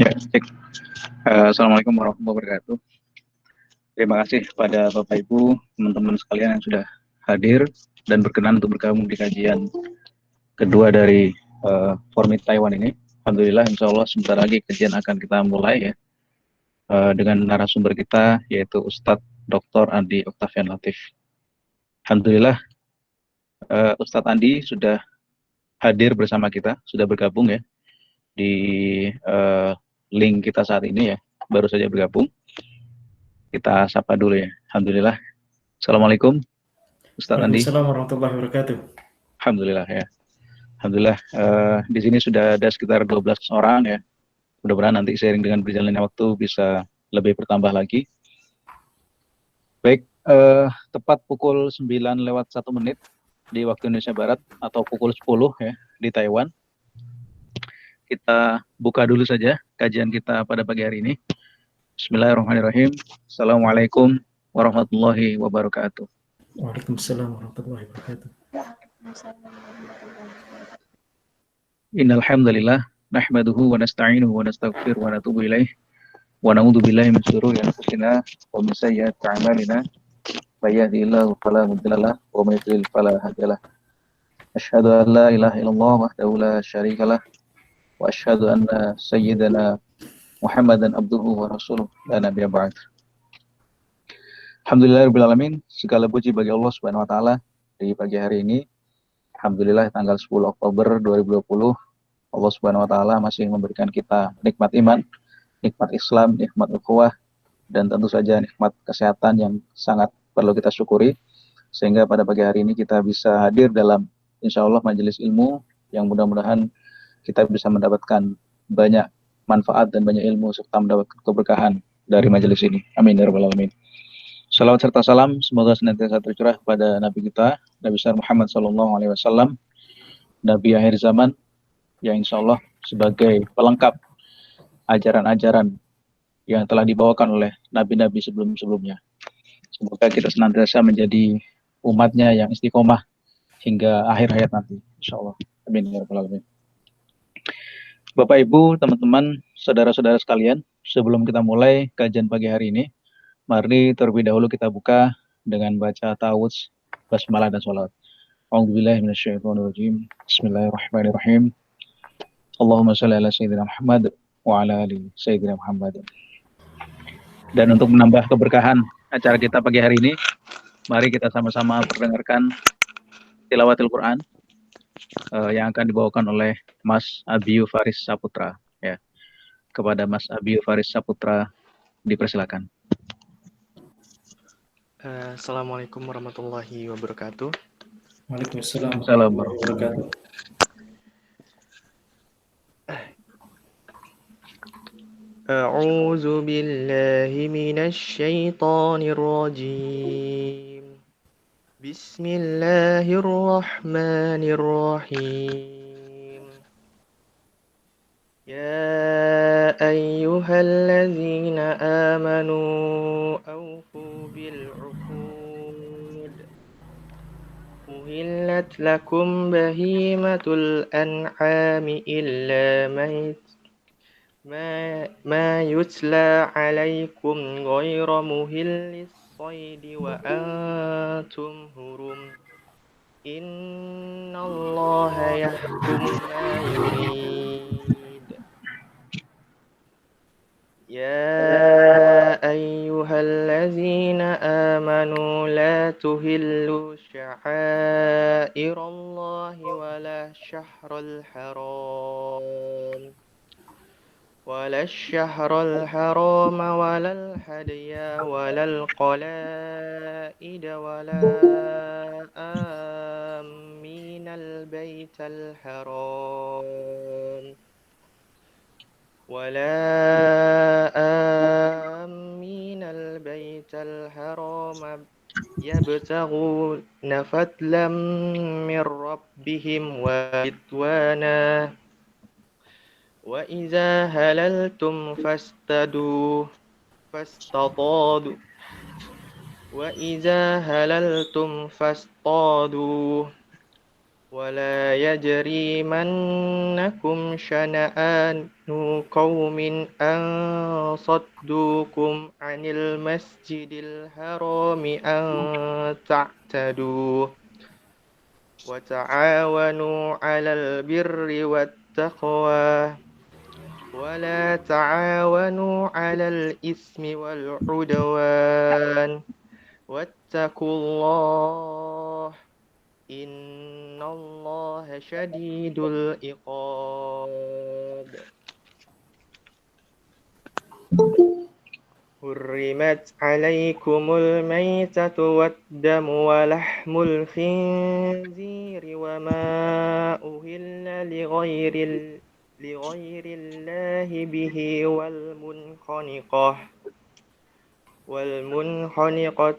Ya, cek. Assalamualaikum warahmatullahi wabarakatuh. Terima kasih pada Bapak Ibu, teman-teman sekalian yang sudah hadir dan berkenan untuk bergabung di kajian kedua dari Formit Taiwan ini. Alhamdulillah, insya Allah sebentar lagi kajian akan kita mulai ya dengan narasumber kita yaitu Ustadz Dr. Andi Oktavian Latif. Alhamdulillah, Ustadz Andi sudah hadir bersama kita, sudah bergabung ya di link kita saat ini ya, baru saja bergabung. Kita sapa dulu ya. Alhamdulillah. Assalamualaikum Ustadz Andi. Waalaikumsalam warahmatullahi wabarakatuh. Alhamdulillah ya. Alhamdulillah di sini sudah ada sekitar 12 orang ya. Mudah-mudahan nanti seiring dengan berjalannya waktu bisa lebih bertambah lagi. Baik, tepat pukul 9:01 di waktu Indonesia Barat atau pukul 10 ya di Taiwan. Kita buka dulu saja kajian kita pada pagi hari ini. Bismillahirrahmanirrahim. Assalamualaikum warahmatullahi wabarakatuh. Waalaikumsalam warahmatullahi wabarakatuh. Innal hamdalillah nahmaduhu wa nasta'inuhu wa nastaghfiruhu wa natubu ilaih wa na'udzu billahi min shururi anfusina wa min sayyiati a'malina may yahdihillahu fala mudilla lahu wa may yudlil fala hadiya lahu. Asyhadu an la ilaha illallah wahdahu la syarikalah wa asyhadu anna sayyidana Muhammadan abduhu wa rasuluh la nabiyya ba'd. Alhamdulillahirabbil alamin, segala puji bagi Allah Subhanahu wa taala di pagi hari ini. Alhamdulillah tanggal 10 Oktober 2020 Allah Subhanahu wa taala masih memberikan kita nikmat iman, nikmat Islam, nikmat ukhuwah, dan tentu saja nikmat kesehatan yang sangat perlu kita syukuri, sehingga pada pagi hari ini kita bisa hadir dalam insya Allah majelis ilmu yang mudah-mudahan kita bisa mendapatkan banyak manfaat dan banyak ilmu serta mendapatkan keberkahan dari majelis ini. Amin ya rabbal alamin. Salawat serta salam semoga senantiasa tercurah kepada Nabi kita, Nabi besar Muhammad SAW, Nabi akhir zaman yang insya Allah sebagai pelengkap ajaran-ajaran yang telah dibawakan oleh nabi-nabi sebelum-sebelumnya. Semoga kita senantiasa menjadi umatnya yang istiqomah hingga akhir hayat nanti, insya Allah. Amin ya rabbal alamin. Bapak Ibu, teman-teman, saudara-saudara sekalian, sebelum kita mulai kajian pagi hari ini, mari terlebih dahulu kita buka dengan baca ta'awudz, basmalah dan sholawat. A'udzubillahi minasyaitonirrajim. Bismillahirrahmanirrahim. Allahumma shalli ala sayyidina Muhammad wa ala ali sayyidina Muhammad. Dan untuk menambah keberkahan acara kita pagi hari ini, Mari kita sama-sama mendengarkan tilawatil Quran yang akan dibawakan oleh Mas Abiyu Faris Saputra. Ya, kepada Mas Abiyu Faris Saputra dipersilakan. Assalamualaikum warahmatullahi wabarakatuh. Waalaikumsalam Salam warahmatullahi wabarakatuh. A'udzu billahi minasy syaithanir rajim. Bismillahirrahmanirrahim. Ya ayyuhalladzina amanu awfu bil 'uqud. Uhillat lakum bahimatul an'ami illa ما يتلى عليكم غير مهل الصيد وأنتم هرم إن الله يحكم ما يريد يا أيها الذين آمنوا لا تهلوا شعائر الله ولا الشهر الحرام ولا الهدي ولا القلائد ولا آمين البيت الحرام يبتغون فضلا من ربهم ورضوانا وإذا هللتم فاصطادوا ولا يجرمنكم شنآن قوم أن صدوكم عن المسجد الحرام أن تعتدوا وتعاونوا على البر والتقوى ولا تعاونوا على الإثم والعدوان واتقوا الله إن الله شديد العقاب حرمت عليكم الميتة والدم ولحم الخنزير وما أهل لغير الله به والمنخنقة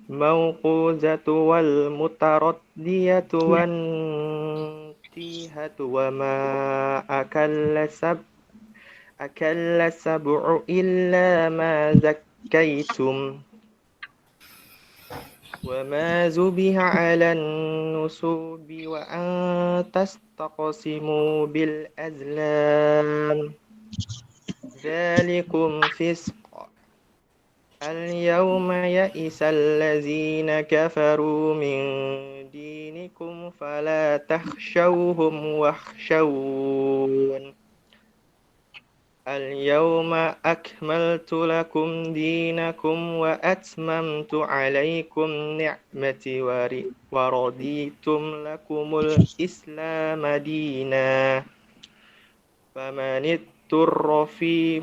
والموقوذة والمتردية والنطيحة وما أكل السبع إلا ما زكيتم وما ذبح على النصب وأن تستقسموا بالأزلام ذلكم فسق اليوم يئس الذين كفروا من دينكم فلا تخشوهم واخشون اليوم أكملت لكم دينكم وأتممت عليكم نعمتي ورضيتم لكم الإسلام دينا فمن اضطر في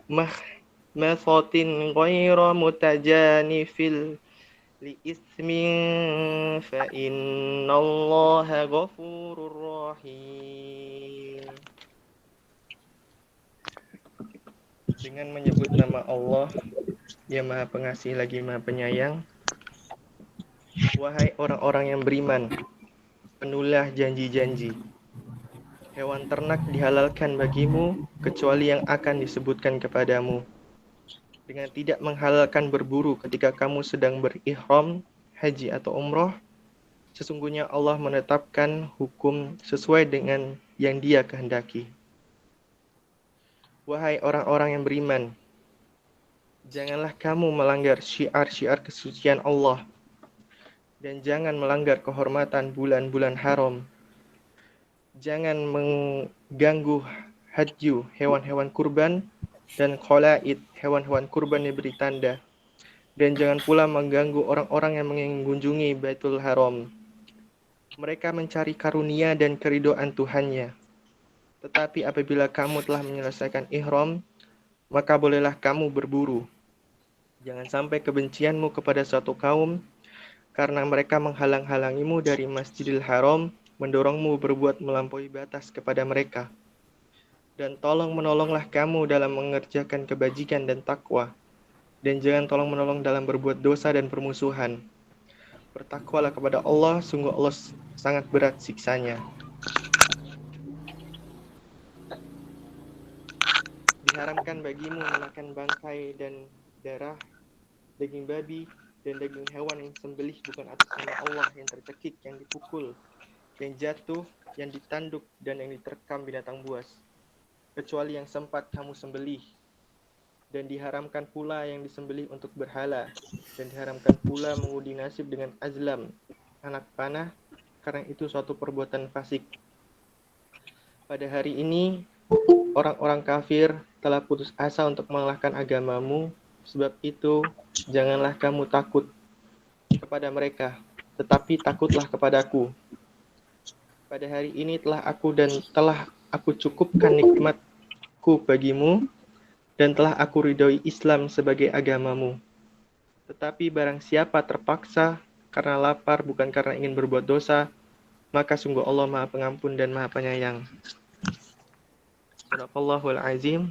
مخمصة غير متجانف لإثم فإن الله غفور رحيم. Dengan menyebut nama Allah yang Maha Pengasih lagi Maha Penyayang. Wahai orang-orang yang beriman, penuhilah janji-janji. Hewan ternak dihalalkan bagimu kecuali yang akan disebutkan kepadamu. Dengan tidak menghalalkan berburu ketika kamu sedang berihram, haji atau umroh, sesungguhnya Allah menetapkan hukum sesuai dengan yang Dia kehendaki. Wahai orang-orang yang beriman, janganlah kamu melanggar syiar-syiar kesucian Allah dan jangan melanggar kehormatan bulan-bulan haram. Jangan mengganggu hadyu, hewan-hewan kurban, dan qalaid, hewan-hewan kurban yang beri tanda. dan jangan pula mengganggu orang-orang yang mengunjungi Baitul Haram. Mereka mencari karunia dan keridhaan Tuhannya. Tetapi apabila kamu telah menyelesaikan ihram, maka bolehlah kamu berburu. Jangan sampai kebencianmu kepada suatu kaum, karena mereka menghalang-halangimu dari Masjidil Haram, mendorongmu berbuat melampaui batas kepada mereka. Dan tolong menolonglah kamu dalam mengerjakan kebajikan dan takwa. Dan jangan tolong menolong dalam berbuat dosa dan permusuhan. Bertakwalah kepada Allah, sungguh Allah sangat berat siksanya. Diharamkan bagimu memakan bangkai dan darah, daging babi, dan daging hewan yang disembelih bukan atas nama Allah, yang tercekik, yang dipukul, yang jatuh, yang ditanduk, dan yang diterkam binatang buas, kecuali yang sempat kamu sembelih. Dan diharamkan pula yang disembelih untuk berhala, dan diharamkan pula mengundi nasib dengan azlam, anak panah, karena itu suatu perbuatan fasik. Pada hari ini, orang-orang kafir telah putus asa untuk mengalahkan agamamu, sebab itu janganlah kamu takut kepada mereka, tetapi takutlah kepadaku. Pada hari ini telah aku cukupkan nikmatku bagimu, dan telah aku ridhoi Islam sebagai agamamu. Tetapi barang siapa terpaksa karena lapar bukan karena ingin berbuat dosa, maka sungguh Allah Maha Pengampun dan Maha Penyayang. Sadaqallahul azim.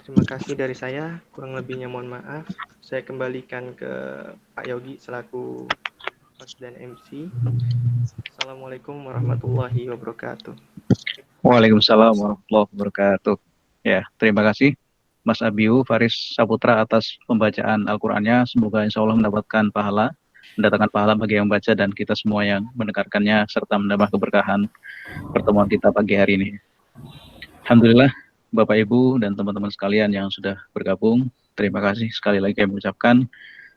Terima kasih dari saya, kurang lebihnya mohon maaf. Saya kembalikan ke Pak Yogi selaku host dan MC. Assalamualaikum warahmatullahi wabarakatuh. Waalaikumsalam warahmatullahi wabarakatuh. Ya, terima kasih Mas Abiu Faris Saputra atas pembacaan Al-Qur'annya. Semoga insya Allah mendatangkan pahala bagi yang membaca dan kita semua yang mendengarkannya, serta menambah keberkahan pertemuan kita pagi hari ini. Alhamdulillah, Bapak Ibu dan teman-teman sekalian yang sudah bergabung, terima kasih sekali lagi kami ucapkan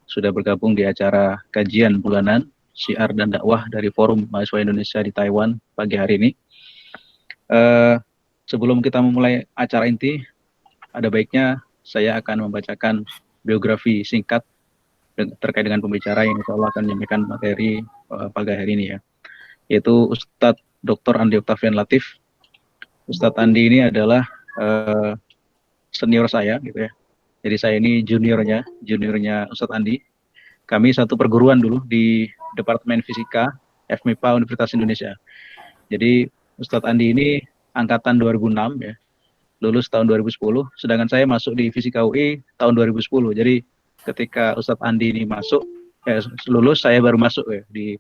sudah bergabung di acara kajian bulanan Syiar dan Dakwah dari Forum Mahasiswa Indonesia di Taiwan pagi hari ini. Sebelum kita memulai acara inti, ada baiknya saya akan membacakan biografi singkat terkait dengan pembicara yang insya Allah akan menyampaikan materi pagi hari ini ya, yaitu Ustadz Dr. Andi Octavian Latif. Ustadz Andi ini adalah senior saya gitu ya. Jadi saya ini juniornya Ustadz Andi. Kami satu perguruan dulu di Departemen Fisika FMIPA Universitas Indonesia. Jadi Ustadz Andi ini angkatan 2006 ya, lulus tahun 2010, sedangkan saya masuk di Fisika UI tahun 2010. Jadi ketika Ustadz Andi ini lulus, saya baru masuk ya di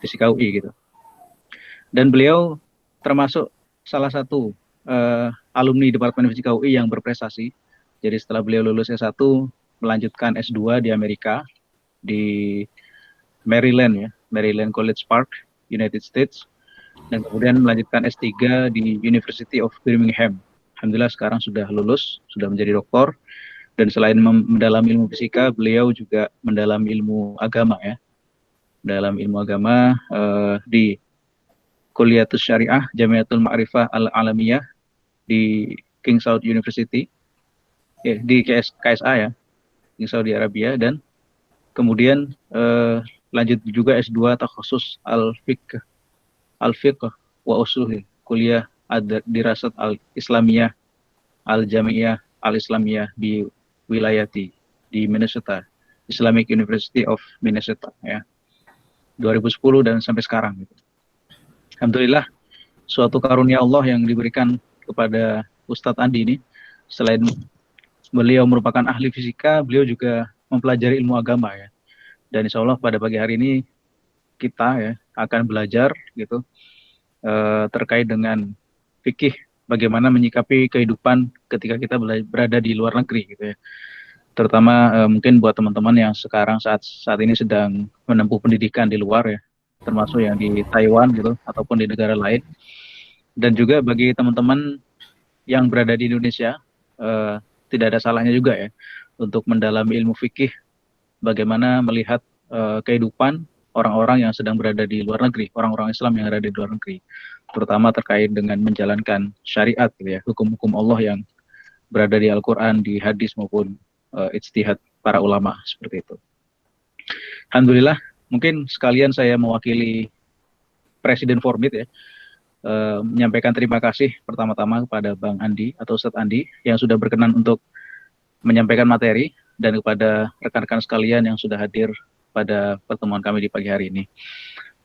Fisika UI gitu. Dan beliau termasuk salah satu alumni Departemen Fisika UI yang berprestasi. Jadi setelah beliau lulus S1, melanjutkan S2 di Amerika, di Maryland ya, Maryland College Park, United States, dan kemudian melanjutkan S3 di University of Birmingham. Alhamdulillah sekarang sudah lulus, sudah menjadi doktor, dan selain mendalami ilmu fisika, beliau juga mendalami ilmu agama ya. Dalam ilmu agama di Kuliatus Syariah Jamiatul Ma'rifah Al-Alamiyah di King Saud University, ya, di KSA ya, di Saudi Arabia, dan kemudian lanjut juga S2 takhusus Al-Fiqh wa Usul Kuliah Ad-Dirasat Al-Islamiyah Al-Jami'iyah Al-Islamiyah di Wilayati di Minnesota, Islamic University of Minnesota ya, 2010 dan sampai sekarang gitu. Alhamdulillah, suatu karunia Allah yang diberikan kepada Ustadz Andi ini. Selain beliau merupakan ahli fisika, beliau juga mempelajari ilmu agama ya. Dan insya Allah pada pagi hari ini kita ya akan belajar gitu terkait dengan fikih, bagaimana menyikapi kehidupan ketika kita berada di luar negeri gitu ya. Terutama mungkin buat teman-teman yang sekarang saat ini sedang menempuh pendidikan di luar ya, termasuk yang di Taiwan gitu ataupun di negara lain. Dan juga bagi teman-teman yang berada di Indonesia, tidak ada salahnya juga ya untuk mendalami ilmu fikih, bagaimana melihat kehidupan orang-orang yang sedang berada di luar negeri, orang-orang Islam yang ada di luar negeri, terutama terkait dengan menjalankan syariat gitu ya, hukum-hukum Allah yang berada di Al-Quran, di hadis maupun ijtihad para ulama seperti itu. Alhamdulillah, mungkin sekalian saya mewakili Presiden Formit ya, menyampaikan terima kasih pertama-tama kepada Bang Andi atau Ustadz Andi yang sudah berkenan untuk menyampaikan materi, dan kepada rekan-rekan sekalian yang sudah hadir pada pertemuan kami di pagi hari ini.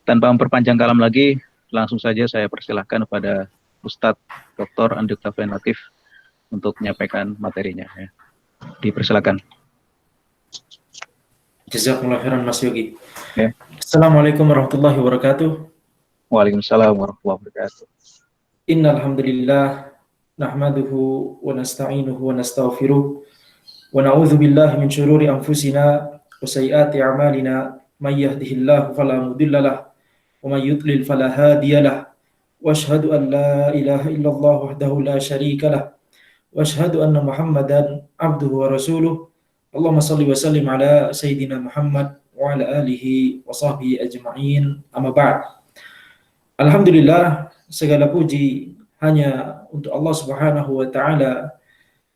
Tanpa memperpanjang kalam lagi, langsung saja saya persilahkan kepada Ustadz Dr. Andi Oktavian Latif untuk menyampaikan materinya. Ya. Dipersilakan. Jazakumullah khairan Mas Yogi. Ya. Assalamualaikum warahmatullahi wabarakatuh. Waalaikumsalam warahmatullahi wabarakatuh. Innal hamdalillah nahmaduhu wa nasta'inuhu wa nastaghfiruh wa na'udzu billahi min syururi anfusina wa sayyiati a'malina may yahdihillahu fala mudilla lahu wa may yudlil fala hadiya lahu wa asyhadu an la ilaha illallah wahdahu la syarika lahu wa asyhadu anna Muhammadan abduhu wa rasuluh. Allahumma salli wa sallim ala Sayyidina Muhammad wa ala alihi wa sahbihi ajma'in, amma ba'd. Alhamdulillah, segala puji hanya untuk Allah Subhanahu wa Ta'ala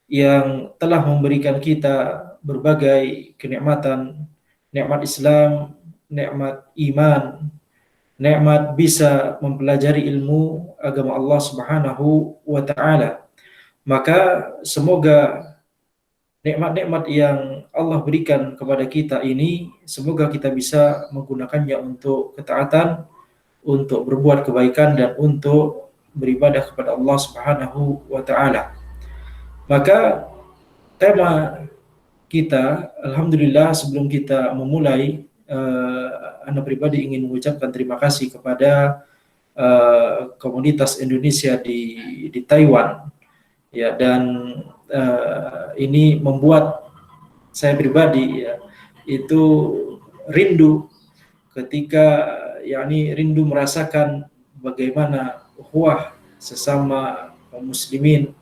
yang telah memberikan kita berbagai kenikmatan, nikmat Islam, nikmat iman, nikmat bisa mempelajari ilmu agama Allah Subhanahu wa Ta'ala. Maka semoga nikmat-nikmat yang Allah berikan kepada kita ini, semoga kita bisa menggunakannya untuk ketaatan, untuk berbuat kebaikan, dan untuk beribadah kepada Allah Subhanahu wa Ta'ala. Maka tema kita, alhamdulillah, sebelum kita memulai, Anda pribadi ingin mengucapkan terima kasih kepada komunitas Indonesia di Taiwan, ya, dan ini membuat saya pribadi ya itu rindu ketika rindu merasakan bagaimana ukhuwah sesama kaum muslimin,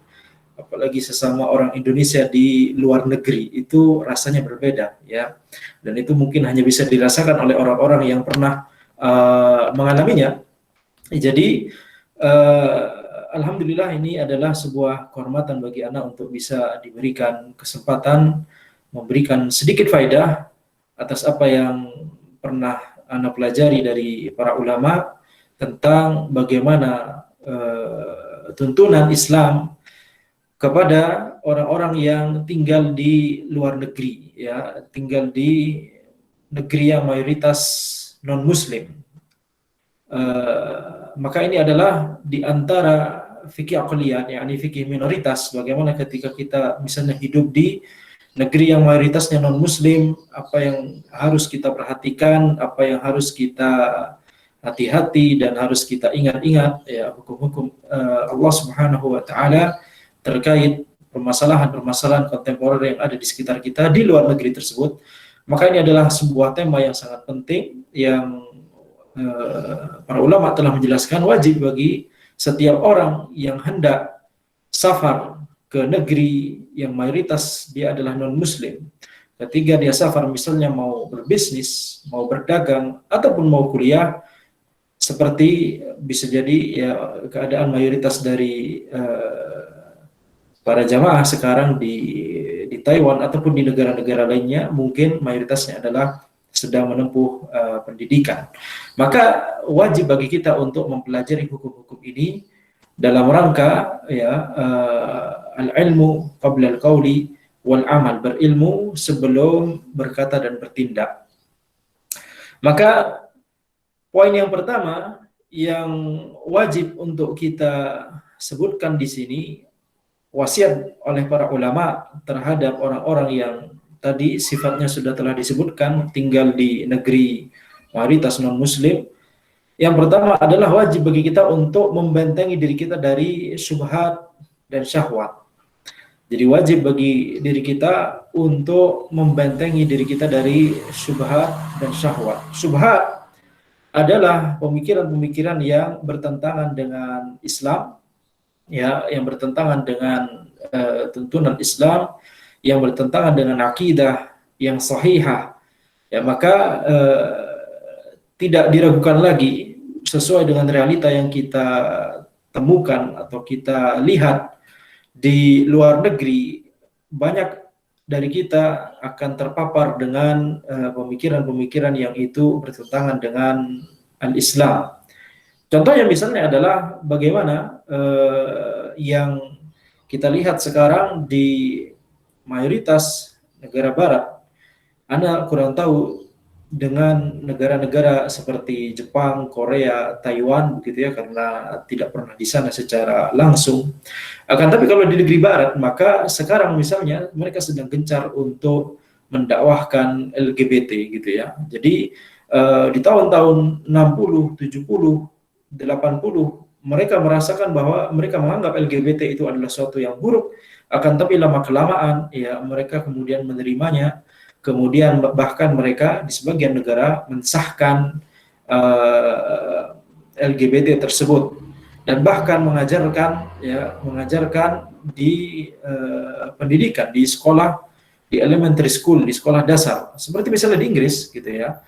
apalagi sesama orang Indonesia di luar negeri, itu rasanya berbeda ya, dan itu mungkin hanya bisa dirasakan oleh orang-orang yang pernah mengalaminya. Jadi alhamdulillah, ini adalah sebuah kehormatan bagi Anda untuk bisa diberikan kesempatan memberikan sedikit faedah atas apa yang pernah Anda pelajari dari para ulama tentang bagaimana tuntunan Islam kepada orang-orang yang tinggal di luar negeri, ya, tinggal di negeri yang mayoritas non-Muslim. Maka ini adalah di antara fikih aqliyat, yakni fikih minoritas. Bagaimana ketika kita misalnya hidup di negeri yang mayoritasnya non-Muslim, apa yang harus kita perhatikan, apa yang harus kita hati-hati dan harus kita ingat-ingat, ya, hukum-hukum Allah Subhanahu wa Ta'ala terkait permasalahan-permasalahan kontemporer yang ada di sekitar kita di luar negeri tersebut. Maka ini adalah sebuah tema yang sangat penting yang para ulama telah menjelaskan wajib bagi setiap orang yang hendak safar ke negeri yang mayoritas dia adalah non-Muslim. Ketika dia safar, misalnya mau berbisnis, mau berdagang, ataupun mau kuliah, seperti bisa jadi ya keadaan mayoritas dari para jamaah sekarang di Taiwan ataupun di negara-negara lainnya, mungkin mayoritasnya adalah sedang menempuh pendidikan. Maka wajib bagi kita untuk mempelajari hukum-hukum ini dalam rangka ya al-ilmu qabla al-qawli wal amal, berilmu sebelum berkata dan bertindak. Maka poin yang pertama yang wajib untuk kita sebutkan di sini, wasiat oleh para ulama terhadap orang-orang yang tadi sifatnya sudah telah disebutkan, tinggal di negeri mayoritas non-Muslim. Yang pertama adalah wajib bagi kita untuk membentengi diri kita dari syubhat dan syahwat. Jadi wajib bagi diri kita untuk membentengi diri kita dari syubhat dan syahwat. Syubhat adalah pemikiran-pemikiran yang bertentangan dengan Islam, ya, yang bertentangan dengan tuntunan Islam, yang bertentangan dengan akidah yang sahihah, ya, maka tidak diragukan lagi sesuai dengan realita yang kita temukan atau kita lihat di luar negeri. Banyak dari kita akan terpapar dengan pemikiran-pemikiran yang itu bertentangan dengan al-Islam. Contohnya misalnya adalah bagaimana yang kita lihat sekarang di mayoritas negara barat. Anda kurang tahu dengan negara-negara seperti Jepang, Korea, Taiwan begitu ya, karena tidak pernah di sana secara langsung. Akan tapi kalau di negeri barat, maka sekarang misalnya mereka sedang gencar untuk mendakwahkan LGBT gitu ya. Jadi di tahun-tahun 60, 70, 80 mereka merasakan bahwa mereka menganggap LGBT itu adalah sesuatu yang buruk, akan tapi lama kelamaan ya mereka kemudian menerimanya, kemudian bahkan mereka di sebagian negara mensahkan LGBT tersebut dan bahkan mengajarkan di pendidikan di sekolah, di elementary school, di sekolah dasar seperti misalnya di Inggris gitu ya.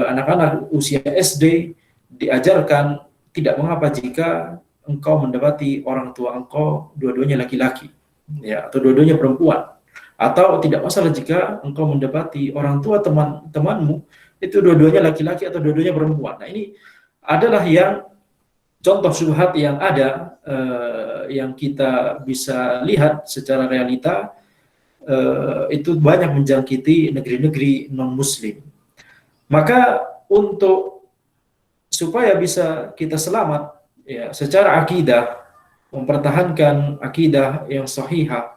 Anak-anak usia SD diajarkan tidak mengapa jika engkau mendapati orang tua engkau dua-duanya laki-laki ya, atau dua-duanya perempuan, atau tidak masalah jika engkau mendapati orang tua teman-temanmu itu dua-duanya laki-laki atau dua-duanya perempuan. Nah, ini adalah yang contoh syubhat yang ada yang kita bisa lihat secara realita itu banyak menjangkiti negeri-negeri non-muslim. Maka untuk supaya bisa kita selamat ya secara akidah, mempertahankan akidah yang sahihah,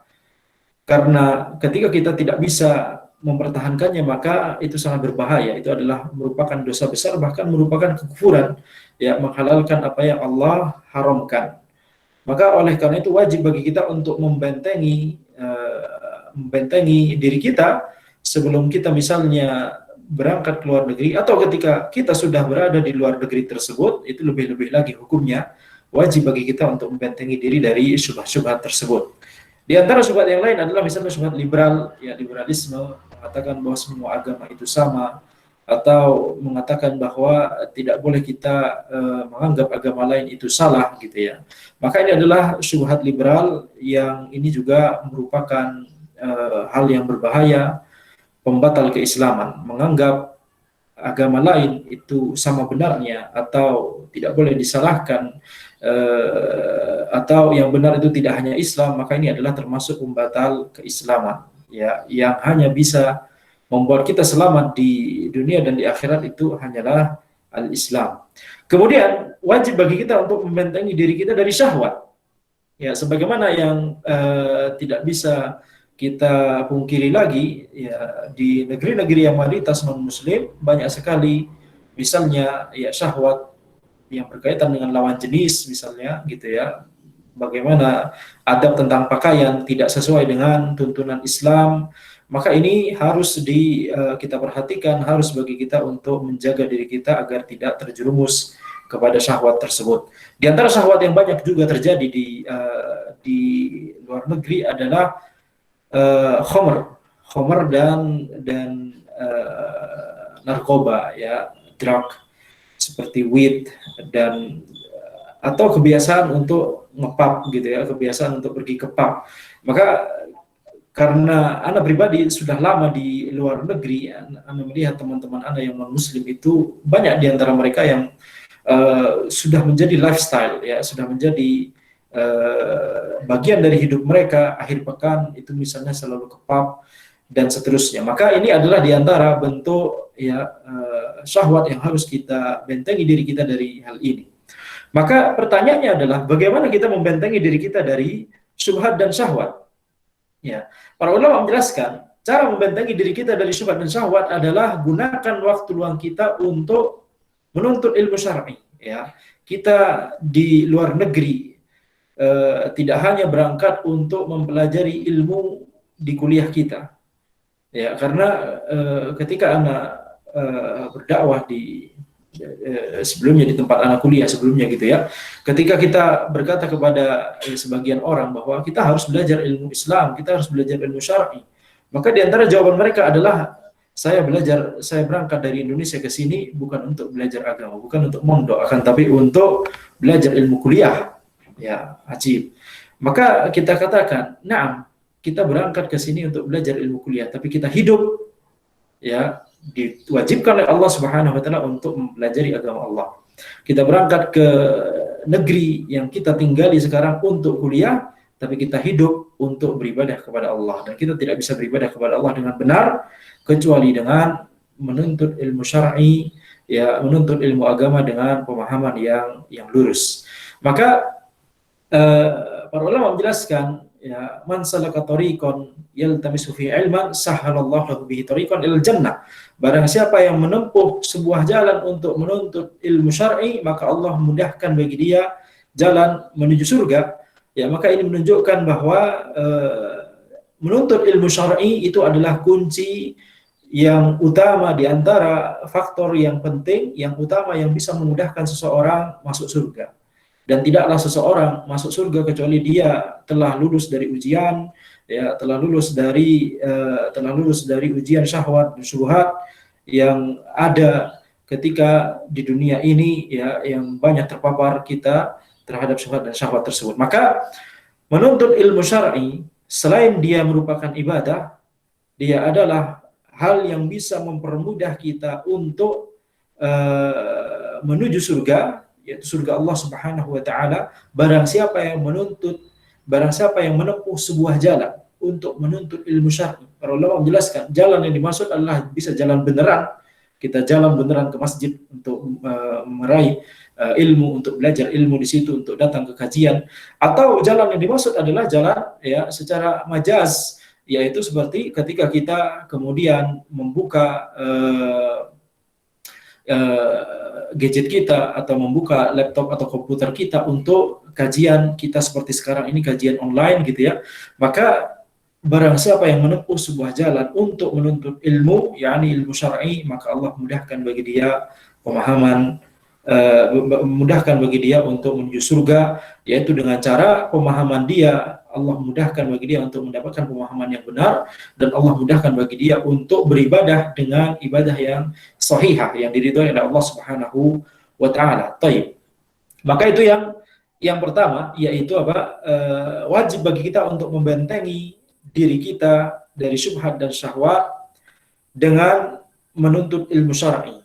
karena ketika kita tidak bisa mempertahankannya maka itu sangat berbahaya, itu adalah merupakan dosa besar, bahkan merupakan kekufuran ya, menghalalkan apa yang Allah haramkan. Maka oleh karena itu wajib bagi kita untuk membentengi diri kita sebelum kita misalnya berangkat ke luar negeri, atau ketika kita sudah berada di luar negeri tersebut, itu lebih-lebih lagi hukumnya wajib bagi kita untuk membentengi diri dari syubhat-syubhat tersebut. Di antara syubhat yang lain adalah misalnya syubhat liberal, ya liberalisme, mengatakan bahwa semua agama itu sama, atau mengatakan bahwa tidak boleh kita menganggap agama lain itu salah gitu ya. Maka ini adalah syubhat liberal yang ini juga merupakan hal yang berbahaya, pembatal keislaman, menganggap agama lain itu sama benarnya atau tidak boleh disalahkan, atau yang benar itu tidak hanya Islam, maka ini adalah termasuk pembatal keislaman ya, yang hanya bisa membuat kita selamat di dunia dan di akhirat itu hanyalah al-Islam. Kemudian wajib bagi kita untuk membentengi diri kita dari syahwat ya, sebagaimana yang tidak bisa kita pungkiri lagi ya, di negeri-negeri yang mayoritas non-muslim banyak sekali misalnya ya syahwat yang berkaitan dengan lawan jenis misalnya gitu ya, bagaimana adab tentang pakaian tidak sesuai dengan tuntunan Islam. Maka ini harus kita perhatikan, harus bagi kita untuk menjaga diri kita agar tidak terjerumus kepada syahwat tersebut. Di antara syahwat yang banyak juga terjadi di luar negeri adalah khamr dan narkoba ya, drug seperti weed dan atau kebiasaan untuk ngepub gitu ya, kebiasaan untuk pergi ke pub. Maka karena Anda pribadi sudah lama di luar negeri, Anda melihat teman-teman Anda yang non-muslim itu banyak di antara mereka yang sudah menjadi lifestyle ya, sudah menjadi bagian dari hidup mereka. Akhir pekan itu misalnya selalu ke pub dan seterusnya. Maka ini adalah diantara bentuk ya syahwat yang harus kita bentengi diri kita dari hal ini. Maka pertanyaannya adalah bagaimana kita membentengi diri kita dari syubhat dan syahwat? Ya, para ulama menjelaskan cara membentengi diri kita dari syubhat dan syahwat adalah gunakan waktu luang kita untuk menuntut ilmu syar'i. Ya, kita di luar negeri tidak hanya berangkat untuk mempelajari ilmu di kuliah kita, ya karena ketika anak berdakwah di sebelumnya di tempat anak kuliah sebelumnya gitu ya, ketika kita berkata kepada sebagian orang bahwa kita harus belajar ilmu Islam, kita harus belajar ilmu syar'i, maka di antara jawaban mereka adalah saya berangkat dari Indonesia ke sini bukan untuk belajar agama, bukan untuk mondok, akan tapi untuk belajar ilmu kuliah. Ya, ajib. Maka kita katakan, "Na'am, kita berangkat ke sini untuk belajar ilmu kuliah, tapi kita hidup, ya, diwajibkan oleh Allah Subhanahu wa taala untuk mempelajari agama Allah. Kita berangkat ke negeri yang kita tinggali sekarang untuk kuliah, tapi kita hidup untuk beribadah kepada Allah, dan kita tidak bisa beribadah kepada Allah dengan benar kecuali dengan menuntut ilmu syar'i, ya, menuntut ilmu agama dengan pemahaman yang lurus. Maka para ulama menjelaskan, ya, man salaka tariqan yaltamisu fi ilman sahhalallahu lahu bihi tariqan ilal jannah. Barang siapa yang menempuh sebuah jalan untuk menuntut ilmu syar'i, maka Allah mudahkan bagi dia jalan menuju surga. Ya, maka ini menunjukkan bahwa menuntut ilmu syar'i itu adalah kunci yang utama di antara faktor yang penting, yang utama yang bisa memudahkan seseorang masuk surga. Dan tidaklah seseorang masuk surga kecuali dia telah lulus dari ujian, ya, telah lulus dari ujian syahwat dan syubhat yang ada ketika di dunia ini, ya, yang banyak terpapar kita terhadap syubhat dan syahwat tersebut. Maka menuntut ilmu syar'i selain dia merupakan ibadah, dia adalah hal yang bisa mempermudah kita untuk menuju surga, yaitu surga Allah Subhanahu wa taala. Barang siapa yang menempuh sebuah jalan untuk menuntut ilmu syar'i. Para ulama menjelaskan, jalan yang dimaksud adalah bisa jalan beneran. Kita jalan beneran ke masjid untuk meraih ilmu, untuk belajar ilmu di situ, untuk datang ke kajian. Atau jalan yang dimaksud adalah jalan, ya, secara majaz, yaitu seperti ketika kita kemudian membuka gadget kita atau membuka laptop atau komputer kita untuk kajian kita seperti sekarang ini, kajian online gitu ya. Maka barang siapa yang menempuh sebuah jalan untuk menuntut ilmu, yakni ilmu syar'i, maka Allah mudahkan bagi dia pemahaman, mudahkan bagi dia untuk menuju surga, yaitu dengan cara pemahaman dia. Allah mudahkan bagi dia untuk mendapatkan pemahaman yang benar, dan Allah mudahkan bagi dia untuk beribadah dengan ibadah yang sahihah, yang diridhoi oleh Allah Subhanahu wa taala. Taib. Maka itu yang pertama, yaitu apa? Wajib bagi kita untuk membentengi diri kita dari syubhat dan syahwat dengan menuntut ilmu syar'i.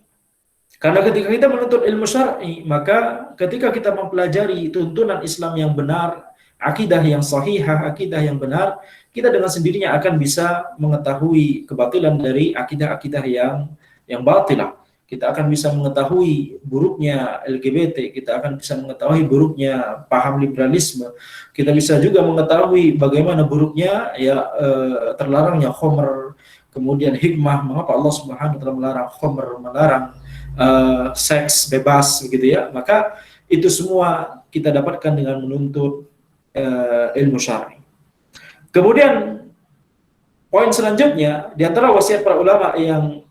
Karena ketika kita menuntut ilmu syar'i, maka ketika kita mempelajari tuntunan Islam yang benar, akidah yang sahihah, akidah yang benar, kita dengan sendirinya akan bisa mengetahui kebatilan dari akidah-akidah yang batilah. Kita akan bisa mengetahui buruknya LGBT, kita akan bisa mengetahui buruknya paham liberalisme, kita bisa juga mengetahui bagaimana buruknya, ya, terlarangnya khamr, kemudian hikmah mengapa Allah Subhanahu wa taala melarang khamr, melarang seks bebas, begitu ya. Maka itu semua kita dapatkan dengan menuntut ilmu syar'i. Kemudian poin selanjutnya, di antara wasiat para ulama yang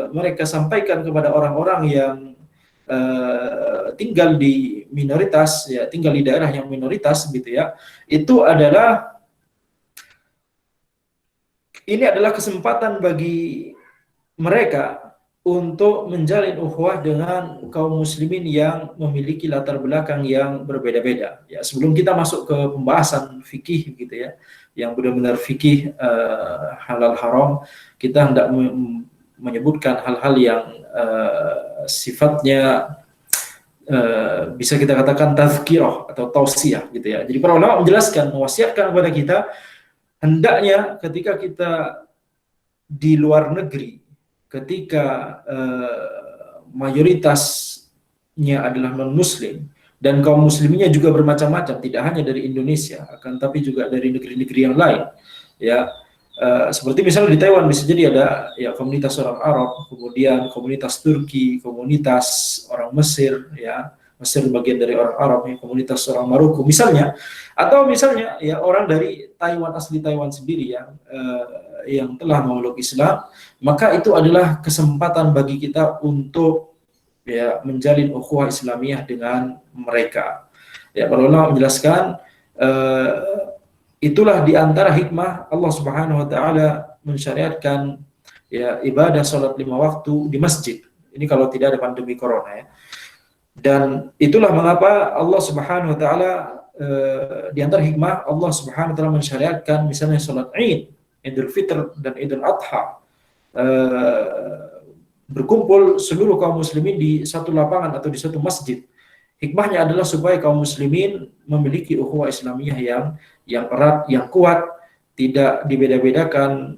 mereka sampaikan kepada orang-orang yang tinggal di minoritas, ya, tinggal di daerah yang minoritas, gitu ya, itu adalah, ini adalah kesempatan bagi mereka untuk menjalin ukhuwah dengan kaum muslimin yang memiliki latar belakang yang berbeda-beda. Ya, sebelum kita masuk ke pembahasan fikih, gitu ya, yang benar-benar fikih halal haram, kita hendak menyebutkan hal-hal yang sifatnya bisa kita katakan tazkirah atau tausiah, gitu ya. Jadi para ulama menjelaskan, mewasiatkan kepada kita, hendaknya ketika kita di luar negeri, ketika mayoritasnya adalah non-muslim, dan kaum musliminnya juga bermacam-macam, tidak hanya dari Indonesia, akan tapi juga dari negeri-negeri yang lain, ya. Seperti misalnya di Taiwan bisa jadi ada, ya, komunitas orang Arab, kemudian komunitas Turki, komunitas orang Mesir, ya, Mesir bagian dari orang Arab, ya, komunitas orang Maroko misalnya, atau misalnya, ya, orang dari Taiwan, asli Taiwan sendiri, yang telah memeluk Islam. Maka itu adalah kesempatan bagi kita untuk, ya, menjalin ukhuwah Islamiyah dengan mereka. Ya, para ulama menjelaskan, itulah di antara hikmah Allah Subhanahu wa taala mensyariatkan, ya, ibadah salat 5 waktu di masjid. Ini kalau tidak ada pandemi corona, ya. Dan itulah mengapa Allah Subhanahu wa taala di antara hikmah Allah Subhanahu wa taala mensyariatkan misalnya salat Id, Idul Fitr dan Idul Adha, berkumpul seluruh kaum muslimin di satu lapangan atau di satu masjid. Hikmahnya adalah supaya kaum muslimin memiliki ukhuwah Islamiyah yang erat, yang kuat, tidak dibeda-bedakan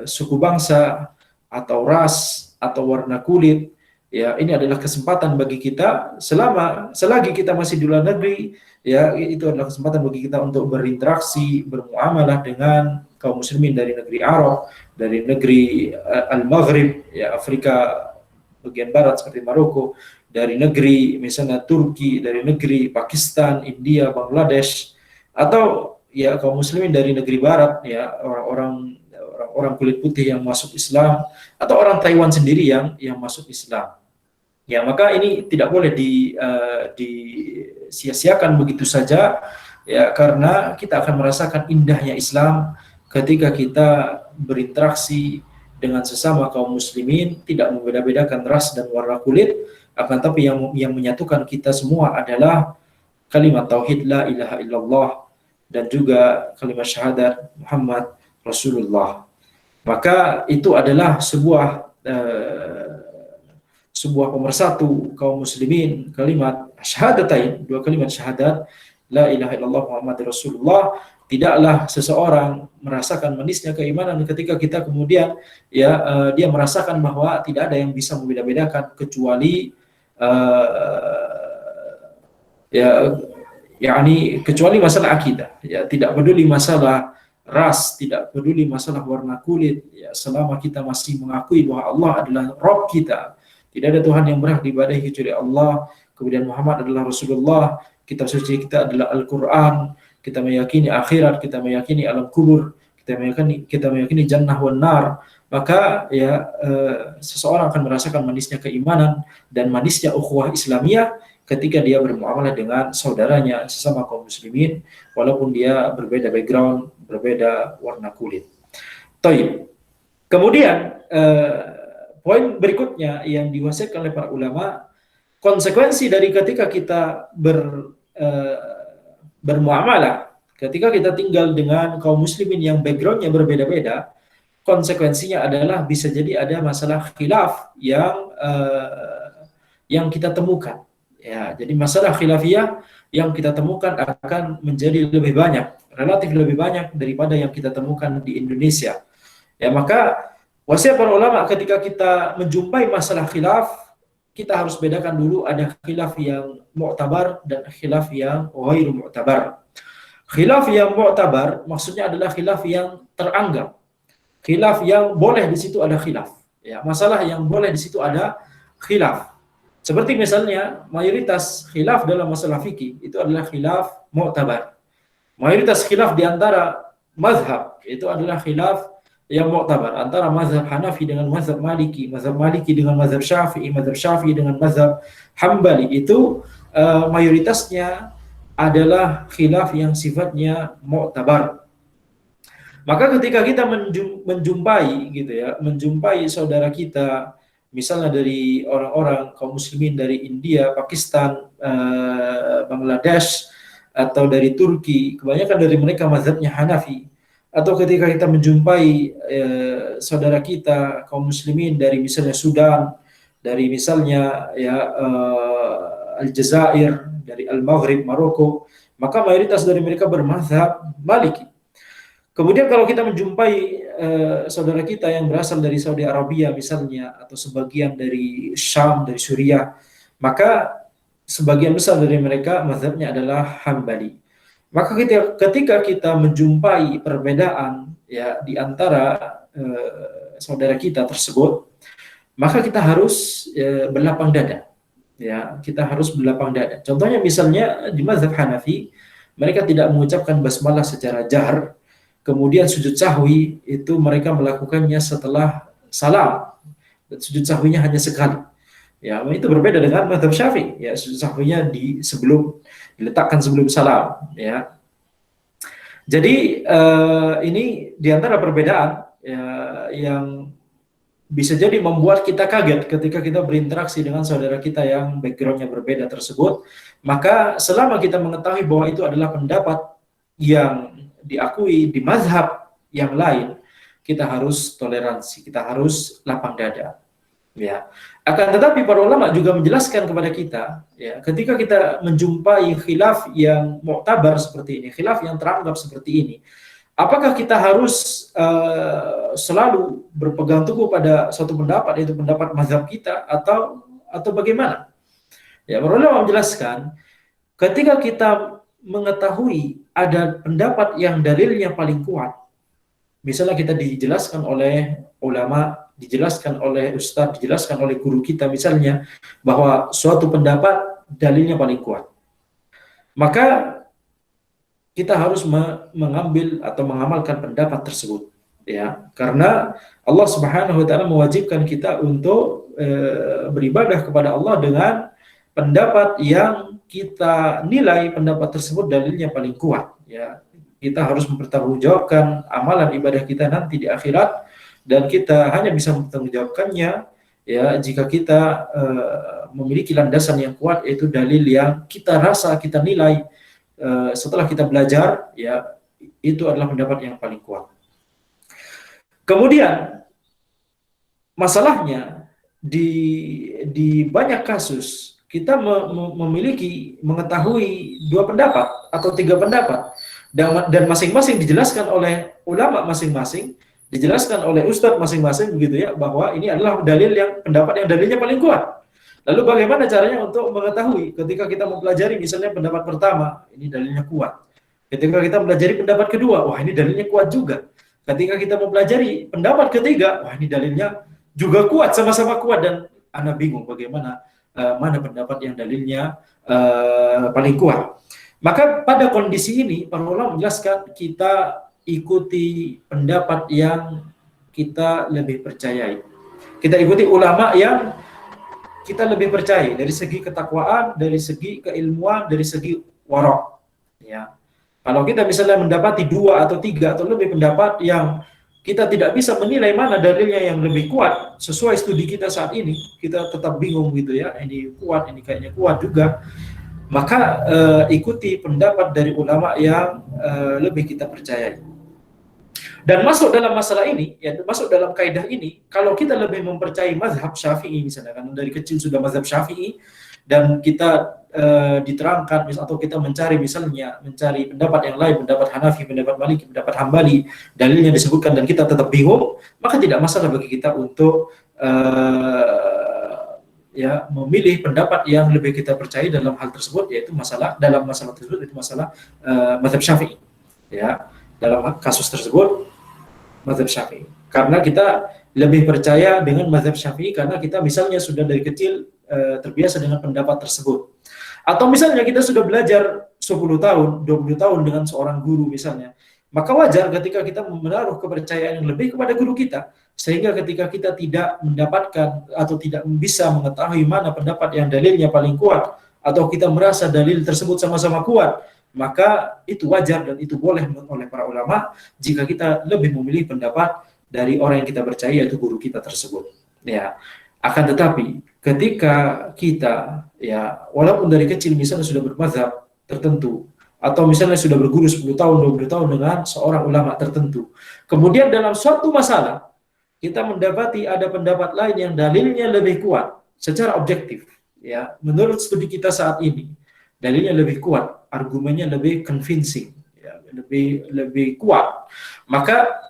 suku bangsa atau ras atau warna kulit. Ya, ini adalah kesempatan bagi kita selagi kita masih di luar negeri, ya, itu adalah kesempatan bagi kita untuk berinteraksi, bermuamalah dengan kaum muslimin dari negeri Arab, dari negeri Al-Maghrib, ya, Afrika bagian barat seperti Maroko, dari negeri misalnya Turki, dari negeri Pakistan, India, Bangladesh, atau ya kaum muslimin dari negeri barat, ya, orang kulit putih yang masuk Islam, atau orang Taiwan sendiri yang masuk Islam. Ya, maka ini tidak boleh disia-siakan begitu saja, ya, karena kita akan merasakan indahnya Islam ketika kita berinteraksi dengan sesama kaum muslimin, tidak membeda-bedakan ras dan warna kulit, akan tapi yang menyatukan kita semua adalah kalimat tauhid la ilaha illallah dan juga kalimat syahadat Muhammad Rasulullah. Maka itu adalah sebuah pemersatu kaum muslimin, kalimat syahadatain, dua kalimat syahadat la ilaha illallah Muhammad Rasulullah. Tidaklah seseorang merasakan manisnya keimanan ketika kita kemudian dia merasakan bahwa tidak ada yang bisa membeda-bedakan kecuali kecuali masalah akidah, ya, tidak peduli masalah ras, tidak peduli masalah warna kulit, ya, selama kita masih mengakui bahwa Allah adalah Rabb kita, tidak ada Tuhan yang berhak diibadahi kecuali Allah, kemudian Muhammad adalah Rasulullah, kitab suci kita adalah Al-Quran, kita meyakini akhirat, kita meyakini alam kubur, kita meyakini jannah wan nar, maka ya seseorang akan merasakan manisnya keimanan dan manisnya ukhuwah Islamiyah ketika dia bermuamalah dengan saudaranya sesama kaum muslimin walaupun dia berbeda background, berbeda warna kulit. Taib. Kemudian poin berikutnya yang diwasiatkan oleh para ulama, konsekuensi dari ketika kita bermuamalah, ketika kita tinggal dengan kaum muslimin yang backgroundnya berbeda-beda, konsekuensinya adalah bisa jadi ada masalah khilaf yang kita temukan. Ya, jadi masalah khilafiyah yang kita temukan akan menjadi lebih banyak, relatif lebih banyak daripada yang kita temukan di Indonesia. Ya, maka wasiat para ulama ketika kita menjumpai masalah khilaf, kita harus bedakan dulu ada khilaf yang mu'tabar dan khilaf yang ghairu mu'tabar. Khilaf yang mu'tabar maksudnya adalah khilaf yang teranggap. Khilaf yang boleh di situ ada khilaf. Ya, masalah yang boleh di situ ada khilaf. Seperti misalnya mayoritas khilaf dalam masalah fikih itu adalah khilaf mu'tabar. Mayoritas khilaf di antara mazhab itu adalah khilaf yang mu'tabar antara mazhab Hanafi dengan mazhab Maliki dengan mazhab Syafi'i dengan mazhab Hambali, itu mayoritasnya adalah khilaf yang sifatnya mu'tabar. Maka ketika kita menjumpai saudara kita misalnya dari orang-orang kaum muslimin dari India, Pakistan, Bangladesh atau dari Turki, kebanyakan dari mereka mazhabnya Hanafi, atau ketika kita menjumpai saudara kita kaum muslimin dari misalnya Sudan, dari misalnya Aljazair, dari Al-Maghrib, Maroko, maka mayoritas dari mereka bermazhab Maliki. Kemudian kalau kita menjumpai saudara kita yang berasal dari Saudi Arabia misalnya, atau sebagian dari Syam, dari Suriah, maka sebagian besar dari mereka mazhabnya adalah Hambali. Maka ketika kita menjumpai perbedaan ya di antara saudara kita tersebut, maka kita harus berlapang dada. Ya, kita harus berlapang dada. Contohnya misalnya di mazhab Hanafi, mereka tidak mengucapkan basmalah secara jahar. Kemudian sujud sahwi itu mereka melakukannya setelah salam. Dan sujud sahwinya hanya sekali. Ya, itu berbeda dengan mazhab Syafi'i. Ya, sujud sahwinya diletakkan sebelum salam. Ya. Jadi ini diantara perbedaan ya, bisa jadi membuat kita kaget ketika kita berinteraksi dengan saudara kita yang backgroundnya berbeda tersebut. Maka selama kita mengetahui bahwa itu adalah pendapat yang diakui di mazhab yang lain, kita harus toleransi, kita harus lapang dada. Ya. Akan tetapi para ulama juga menjelaskan kepada kita, ya, ketika kita menjumpai khilaf yang mu'tabar seperti ini, khilaf yang teranggap seperti ini, apakah kita harus selalu berpegang teguh pada suatu pendapat, yaitu pendapat mazhab kita, atau bagaimana? Ya, para ulama menjelaskan, ketika kita mengetahui ada pendapat yang dalilnya paling kuat, misalnya kita dijelaskan oleh ulama, dijelaskan oleh ustadz, dijelaskan oleh guru kita misalnya, bahwa suatu pendapat dalilnya paling kuat, maka kita harus mengambil atau mengamalkan pendapat tersebut, ya, karena Allah Subhanahu wa taala mewajibkan kita untuk beribadah kepada Allah dengan pendapat yang kita nilai pendapat tersebut dalilnya paling kuat, ya. Kita harus mempertanggungjawabkan amalan ibadah kita nanti di akhirat, dan kita hanya bisa mempertanggungjawabkannya, ya, jika kita memiliki landasan yang kuat, yaitu dalil yang kita rasa, kita nilai setelah kita belajar, ya, itu adalah pendapat yang paling kuat. Kemudian masalahnya di banyak kasus kita mengetahui 2 pendapat atau 3 pendapat, dan masing-masing dijelaskan oleh ulama masing-masing, dijelaskan oleh ustadz masing-masing, begitu ya, bahwa ini adalah dalil yang pendapat yang dalilnya paling kuat. Lalu bagaimana caranya untuk mengetahui ketika kita mempelajari misalnya pendapat pertama, ini dalilnya kuat. Ketika kita mempelajari pendapat kedua, wah ini dalilnya kuat juga. Ketika kita mempelajari pendapat ketiga, wah ini dalilnya juga kuat, sama-sama kuat, dan Anda bingung bagaimana mana pendapat yang dalilnya paling kuat. Maka pada kondisi ini, para ulama menjelaskan kita ikuti pendapat yang kita lebih percayai. Kita ikuti ulama yang kita lebih percaya dari segi ketakwaan, dari segi keilmuan, dari segi warok. Ya. Kalau kita misalnya mendapati 2 atau 3 atau lebih pendapat yang kita tidak bisa menilai mana dalilnya yang lebih kuat sesuai studi kita saat ini, kita tetap bingung gitu ya, ini kuat, ini kayaknya kuat juga. Maka ikuti pendapat dari ulama yang lebih kita percayai. Dan masuk dalam masalah ini, ya, masuk dalam kaidah ini, kalau kita lebih mempercayai mazhab Syafi'i misalnya, kan dari kecil sudah mazhab Syafi'i, dan kita diterangkan atau kita mencari pendapat yang lain, pendapat Hanafi, pendapat Maliki, pendapat Hambali, dalilnya disebutkan dan kita tetap bingung, maka tidak masalah bagi kita untuk ya, memilih pendapat yang lebih kita percaya dalam hal tersebut, yaitu dalam masalah tersebut, itu masalah mazhab Syafi'i, ya. Dalam kasus tersebut mazhab Syafi'i, karena kita lebih percaya dengan mazhab Syafi'i karena kita misalnya sudah dari kecil terbiasa dengan pendapat tersebut, atau misalnya kita sudah belajar 10 tahun, 20 tahun dengan seorang guru misalnya, maka wajar ketika kita menaruh kepercayaan yang lebih kepada guru kita, sehingga ketika kita tidak mendapatkan atau tidak bisa mengetahui mana pendapat yang dalilnya paling kuat, atau kita merasa dalil tersebut sama-sama kuat, maka itu wajar dan itu boleh oleh para ulama jika kita lebih memilih pendapat dari orang yang kita percaya, yaitu guru kita tersebut, ya. Akan tetapi ketika kita, ya, walaupun dari kecil misalnya sudah bermazhab tertentu, atau misalnya sudah berguru 10 tahun, 20 tahun dengan seorang ulama tertentu, kemudian dalam suatu masalah kita mendapati ada pendapat lain yang dalilnya lebih kuat secara objektif, ya, menurut studi kita saat ini dalilnya lebih kuat, argumennya lebih convincing, ya, lebih kuat, maka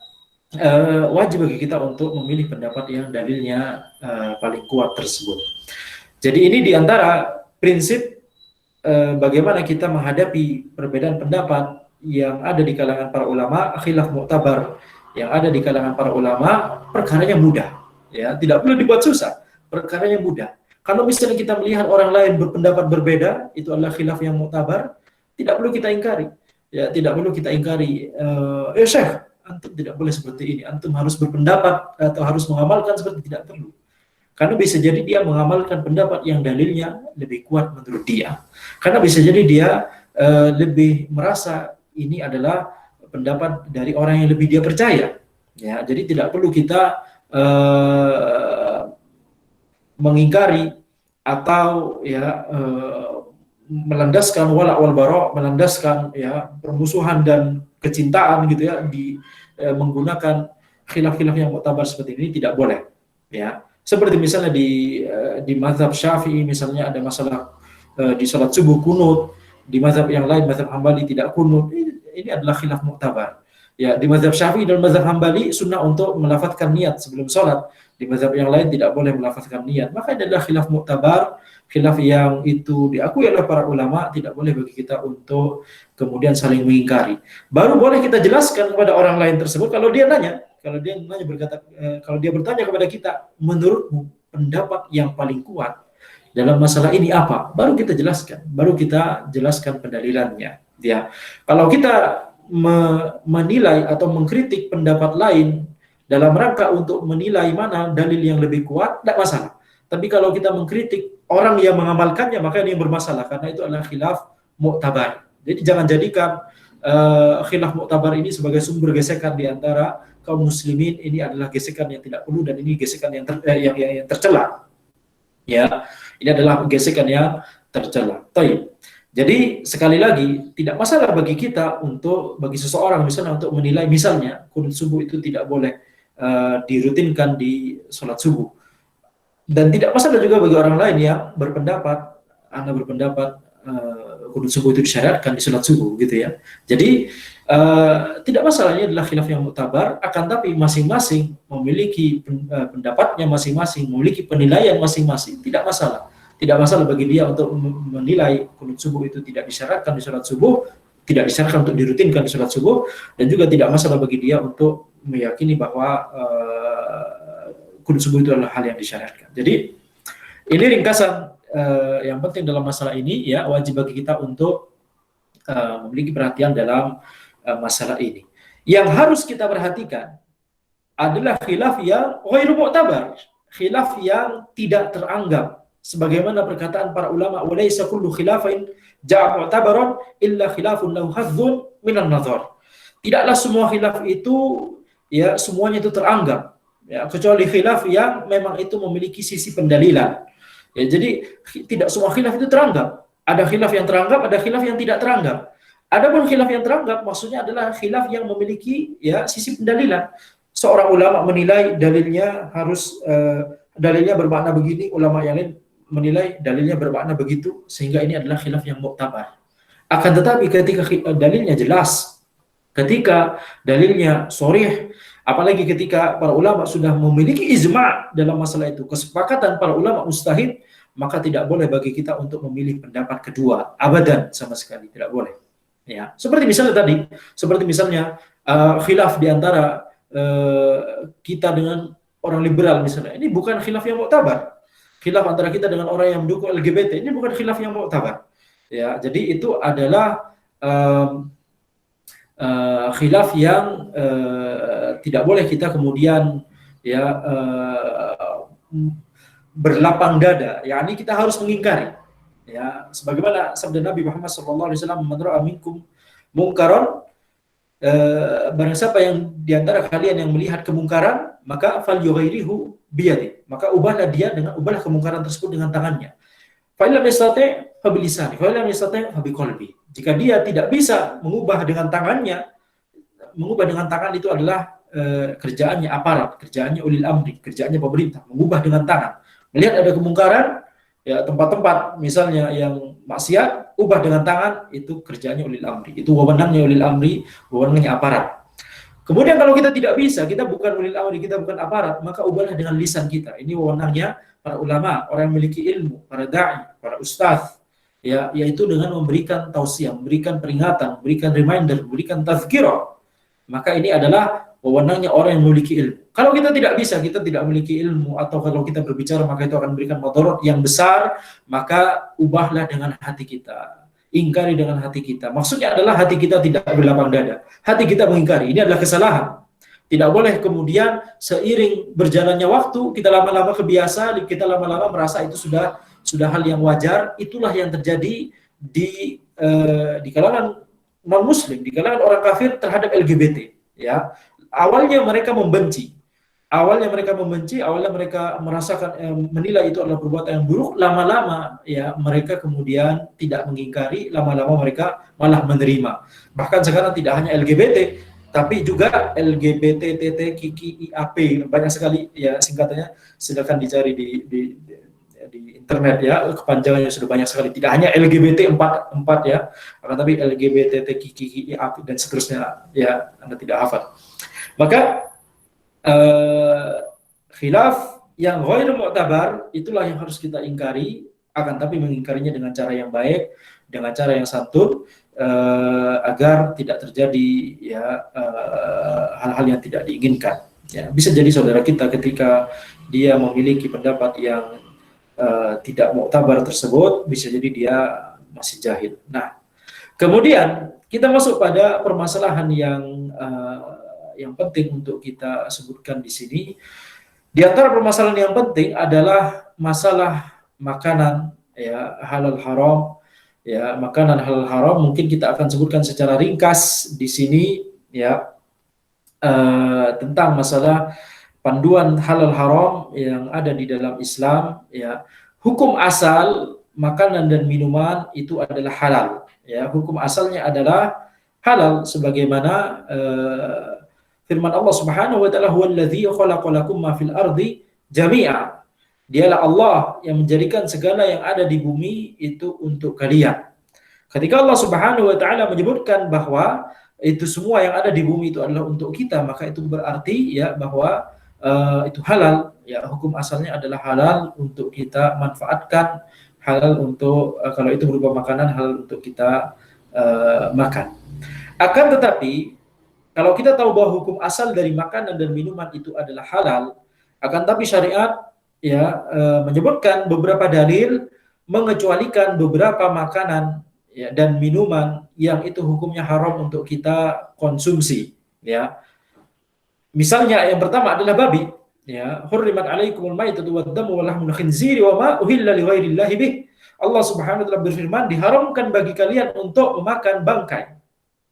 wajib bagi kita untuk memilih pendapat yang dalilnya paling kuat tersebut. Jadi ini diantara prinsip bagaimana kita menghadapi perbedaan pendapat yang ada di kalangan para ulama, khilaf mu'tabar yang ada di kalangan para ulama, perkaranya mudah, ya, tidak perlu dibuat susah, perkaranya mudah. Kalau misalnya kita melihat orang lain berpendapat berbeda, itu adalah khilaf yang mu'tabar, tidak perlu kita ingkari, ya, tidak perlu kita ingkari, Syekh, antum tidak boleh seperti ini, antum harus berpendapat atau harus mengamalkan seperti, tidak perlu. Karena bisa jadi dia mengamalkan pendapat yang dalilnya lebih kuat menurut dia. Karena bisa jadi dia lebih merasa ini adalah pendapat dari orang yang lebih dia percaya. Ya, jadi tidak perlu kita mengingkari atau ya melandaskan wala wal bara, melandaskan ya permusuhan dan kecintaan gitu ya di menggunakan khilaf-khilaf yang muktabar seperti ini tidak boleh ya. Seperti misalnya di mazhab Syafi'i misalnya ada masalah di salat subuh kunut, di mazhab yang lain mazhab Hambali tidak kunut. Ini adalah khilaf muktabar. Ya, di mazhab Syafi'i dan mazhab Hambali sunnah untuk melafazkan niat sebelum salat. Di mazhab yang lain tidak boleh melafazkan niat. Maka ini adalah khilaf muktabar, khilaf yang itu diakui oleh para ulama, tidak boleh bagi kita untuk kemudian saling mengingkari. Baru boleh kita jelaskan kepada orang lain tersebut kalau dia nanya, berkata, kalau dia bertanya kepada kita, menurutmu pendapat yang paling kuat dalam masalah ini apa? Baru kita jelaskan pendalilannya. Ya, kalau kita menilai atau mengkritik pendapat lain dalam rangka untuk menilai mana dalil yang lebih kuat, tidak masalah. Tapi kalau kita mengkritik orang yang mengamalkannya, maka ini yang bermasalah, karena itu adalah khilaf muktabar. Jadi jangan jadikan khilaf muktabar ini sebagai sumber gesekan di antara kaum muslimin. Ini adalah gesekan yang tidak perlu dan ini gesekan yang tercela. Ya, ini adalah gesekan yang tercela. Baik. Jadi sekali lagi tidak masalah bagi kita bagi seseorang misalnya untuk menilai misalnya kunut subuh itu tidak boleh dirutinkan di sholat subuh, dan tidak masalah juga bagi orang lain yang berpendapat kunut subuh itu disyariatkan di sholat subuh gitu ya. Jadi tidak masalah, ini adalah khilaf yang muktabar, akan tapi masing-masing memiliki pendapatnya masing-masing, memiliki penilaian masing-masing, tidak masalah bagi dia untuk menilai kunut subuh itu tidak disyaratkan di sholat subuh, tidak disyaratkan untuk dirutinkan di sholat subuh, dan juga tidak masalah bagi dia untuk meyakini bahwa kunut subuh itu adalah hal yang disyariatkan. Jadi ini ringkasan yang penting dalam masalah ini ya, wajib bagi kita untuk memiliki perhatian dalam masalah ini. Yang harus kita perhatikan adalah khilaf yang ghairu mu'tabar, khilaf yang tidak teranggap. Sebagaimana perkataan para ulama, walaysa kullu khilafin ja'a mu'tabaran illa khilafun lahu hadzun minan nazar. Tidaklah semua khilaf itu ya semuanya itu teranggap, ya, kecuali khilaf yang memang itu memiliki sisi pendalilan. Ya, jadi tidak semua khilaf itu teranggap. Ada khilaf yang teranggap, ada khilaf yang tidak teranggap. Adapun khilaf yang teranggap maksudnya adalah khilaf yang memiliki ya sisi pendalilan. Seorang ulama menilai dalilnya harus dalilnya bermakna begini, ulama yang lain menilai dalilnya bermakna begitu, sehingga ini adalah khilaf yang muktabar. Akan tetapi ketika dalilnya jelas, ketika dalilnya sharih, apalagi ketika para ulama sudah memiliki ijma' dalam masalah itu, kesepakatan para ulama mustahid, maka tidak boleh bagi kita untuk memilih pendapat kedua, abadan, sama sekali tidak boleh. Ya, seperti misalnya khilaf di antara kita dengan orang liberal misalnya, ini bukan khilaf yang muktabar. Khilaf antara kita dengan orang yang mendukung LGBT, ini bukan khilaf yang muktabar. Ya, jadi itu adalah khilaf yang tidak boleh kita kemudian ya berlapang dada. Ya, ini kita harus mengingkari. Ya, sebagaimana sabda Nabi Muhammad SAW, "Man ra'a minkum mungkaran," barang siapa yang di antara kalian yang melihat kemungkaran, maka falyughayyirhu biyadi, maka ubahlah kemungkaran tersebut dengan tangannya. Fa illam yastati' fa bilisani, fa illam yastati' fa biqalbi. Jika dia tidak bisa mengubah dengan tangannya, mengubah dengan tangan itu adalah kerjaannya aparat, kerjaannya ulil amri, kerjaannya pemerintah, mengubah dengan tangan. Melihat ada kemungkaran, ya tempat-tempat misalnya yang maksiat, ubah dengan tangan, itu kerjaannya ulil amri, itu wewenangnya ulil amri, wewenangnya aparat. Kemudian kalau kita tidak bisa, kita bukan ulil amri, kita bukan aparat, maka ubahlah dengan lisan kita. Ini wewenangnya para ulama, orang yang memiliki ilmu, para da'i, para ustadz, ya, yaitu dengan memberikan tausiah, memberikan peringatan, memberikan reminder, memberikan tazkirah. Maka ini adalah wewenangnya orang yang memiliki ilmu. Kalau kita tidak bisa, kita tidak memiliki ilmu, atau kalau kita berbicara maka itu akan memberikan mudarat yang besar, maka ubahlah dengan hati kita, ingkari dengan hati kita. Maksudnya adalah hati kita tidak berlapang dada, hati kita mengingkari. Ini adalah kesalahan. Tidak boleh kemudian seiring berjalannya waktu kita lama-lama kebiasa, kita lama-lama merasa itu sudah hal yang wajar. Itulah yang terjadi di kalangan non-muslim, di kalangan orang kafir terhadap LGBT. Ya, awalnya mereka membenci, awalnya mereka membenci, awalnya mereka merasakan menilai itu adalah perbuatan yang buruk, lama-lama ya mereka kemudian tidak mengingkari, lama-lama mereka malah menerima. Bahkan sekarang tidak hanya LGBT, tapi juga LGBT, TT, KIKI, IAP, banyak sekali ya singkatannya, silakan dicari di internet ya, kepanjangannya sudah banyak sekali. Tidak hanya LGBT 4 ya, akan tapi LGBT, TT, KIKI, IAP dan seterusnya ya, Anda tidak hafal. Maka khilaf yang ghairu mu'tabar itulah yang harus kita ingkari, akan tapi mengingkarinya dengan cara yang baik, dengan cara yang santun, agar tidak terjadi ya hal-hal yang tidak diinginkan. Ya, bisa jadi saudara kita ketika dia memiliki pendapat yang tidak muktabar tersebut, bisa jadi dia masih jahil. Nah, kemudian kita masuk pada permasalahan yang penting untuk kita sebutkan di sini. Di antara permasalahan yang penting adalah masalah makanan ya halal haram. Ya, makanan halal haram mungkin kita akan sebutkan secara ringkas di sini ya, tentang masalah panduan halal haram yang ada di dalam Islam ya. Hukum asal makanan dan minuman itu adalah halal ya, hukum asalnya adalah halal sebagaimana firman Allah Subhanahu wa taala, huwallazi khalaqalakum ma fil ardi jami'a. Dialah Allah yang menjadikan segala yang ada di bumi itu untuk kalian. Ketika Allah Subhanahu wa taala menyebutkan bahwa itu semua yang ada di bumi itu adalah untuk kita, maka itu berarti ya bahwa itu halal ya, hukum asalnya adalah halal untuk kita manfaatkan, halal untuk kalau itu berupa makanan, halal untuk kita makan. Akan tetapi kalau kita tahu bahwa hukum asal dari makanan dan minuman itu adalah halal, akan tapi syariat ya menyebutkan beberapa dalil mengecualikan beberapa makanan ya, dan minuman yang itu hukumnya haram untuk kita konsumsi ya. Misalnya yang pertama adalah babi ya, hurrimat alaikumul maitatu waddamu wa lahmul khinziri wa ma uhilla li ghairillahi bih. Allah Subhanahu wa taala berfirman, diharamkan bagi kalian untuk memakan bangkai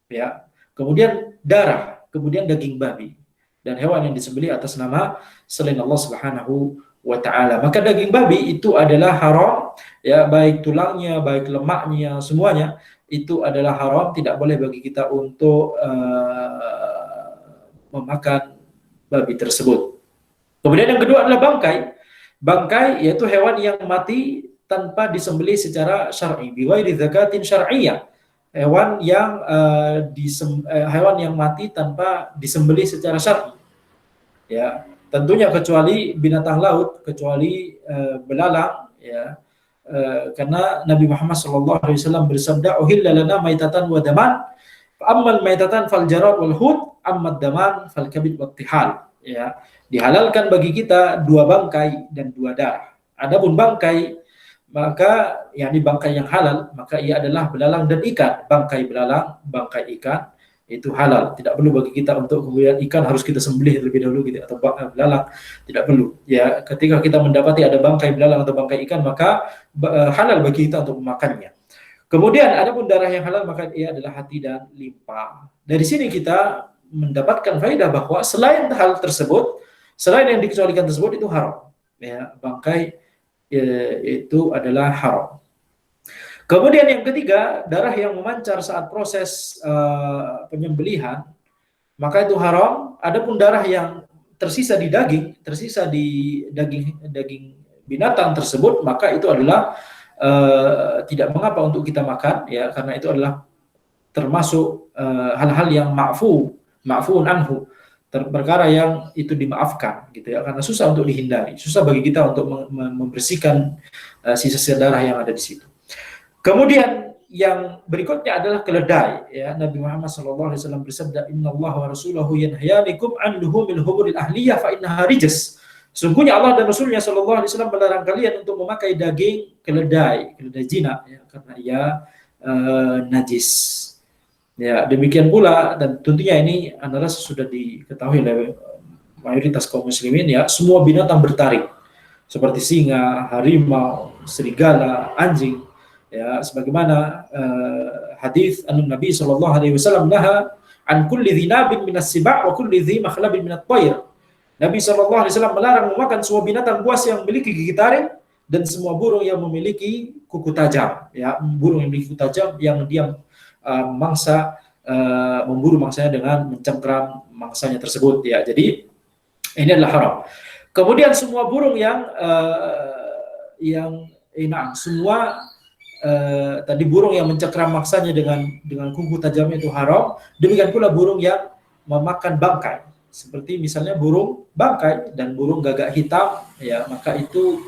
ya, kemudian darah, kemudian daging babi dan hewan yang disembelih atas nama selain Allah Subhanahu wa ta'ala. Maka daging babi itu adalah haram ya, baik tulangnya, baik lemaknya, semuanya itu adalah haram, tidak boleh bagi kita untuk memakan babi tersebut. Kemudian yang kedua adalah bangkai. Bangkai yaitu hewan yang mati tanpa disembelih secara syar'i, biwairi zakatin syar'iyyah. Hewan yang mati tanpa disembelih secara syar'i. Ya, tentunya kecuali binatang laut, kecuali belalang ya. Karena Nabi Muhammad SAW bersabda, uhilla lana maitatan wa daman, ammal maitatan fal jarad wal hud, ammad daman fal kabid wat tihal. Ya, dihalalkan bagi kita 2 bangkai dan 2 darah. Adapun bangkai, maka yakni bangkai yang halal, maka ia adalah belalang dan ikan. Bangkai belalang, bangkai ikan itu halal. Tidak perlu bagi kita untuk kemudian ikan harus kita sembelih terlebih dahulu gitu, atau belalang tidak perlu. Ya, ketika kita mendapati ada bangkai belalang atau bangkai ikan, maka halal bagi kita untuk memakannya. Kemudian adapun darah yang halal, maka ia adalah hati dan limpa. Dari sini kita mendapatkan faedah bahwa selain hal tersebut, selain yang dikecualikan tersebut itu haram. Ya, bangkai itu adalah haram. Kemudian yang ketiga, darah yang memancar saat proses penyembelihan, maka itu haram. Adapun darah yang tersisa di daging binatang tersebut, maka itu adalah tidak mengapa untuk kita makan ya, karena itu adalah termasuk hal-hal yang ma'fuun anhu, perkara yang itu dimaafkan gitu ya, karena susah untuk dihindari, susah bagi kita untuk membersihkan sisa-sisa darah yang ada di situ. Kemudian yang berikutnya adalah keledai ya. Nabi Muhammad SAW bersabda, innallaha wa rasuluhu yanhayanikum an luhumil humuril ahliyah fa innaha rijs. Sungguhnya Allah dan Rasulnya SAW melarang kalian untuk memakai daging keledai jinak ya, karena ia najis. Ya, demikian pula, dan tentunya ini adalah sudah diketahui oleh mayoritas kaum muslimin ya, semua binatang bertaring seperti singa, harimau, serigala, anjing ya, sebagaimana hadis Nabi sallallahu alaihi wasallam naha an kulli dhinabin minas siba' wa kulli dhi makhlabin minat tayr. Nabi SAW melarang memakan semua binatang buas yang memiliki gigi taring dan semua burung yang memiliki kuku tajam. Ya, burung yang memiliki kuku tajam yang dia memburu mangsanya dengan mencengkram mangsanya tersebut. Ya, jadi ini adalah haram. Kemudian semua burung semua tadi burung yang mencengkram mangsanya dengan kuku tajam itu haram. Demikian pula burung yang memakan bangkai, seperti misalnya burung bangkai dan burung gagak hitam, ya maka itu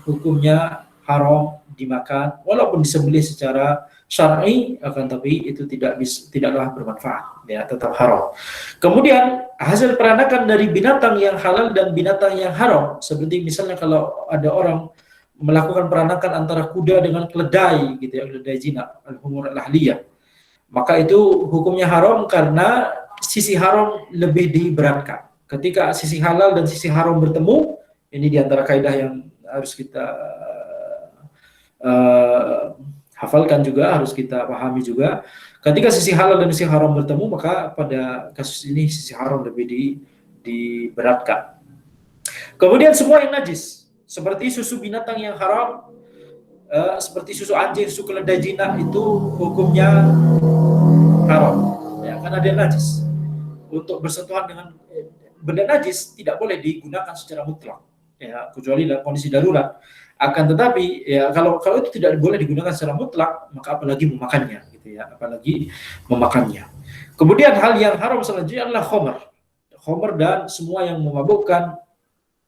hukumnya haram dimakan walaupun disembelih secara syar'i, akan tapi itu tidaklah bermanfaat, ya tetap haram. Kemudian hasil peranakan dari binatang yang halal dan binatang yang haram, seperti misalnya kalau ada orang melakukan peranakan antara kuda dengan keledai, gitu ya, keledai jinak, al-humur al-ahliyah, maka itu hukumnya haram karena sisi haram lebih diberatkan. Ketika sisi halal dan sisi haram bertemu, ini diantara kaidah yang harus kita hafalkan juga, harus kita pahami juga. Ketika sisi halal dan sisi haram bertemu, maka pada kasus ini sisi haram lebih diberatkan. Kemudian semua yang najis, seperti susu binatang yang haram, seperti susu anjing, susu keledai jinak, itu hukumnya haram, ya, karena dia najis. Untuk bersentuhan dengan benda najis tidak boleh digunakan secara mutlak, ya, kecuali dalam kondisi darurat. Akan tetapi ya kalau itu tidak boleh digunakan secara mutlak, maka apalagi memakannya, gitu ya, apalagi memakannya. Kemudian hal yang haram selanjutnya adalah khamr dan semua yang memabukkan.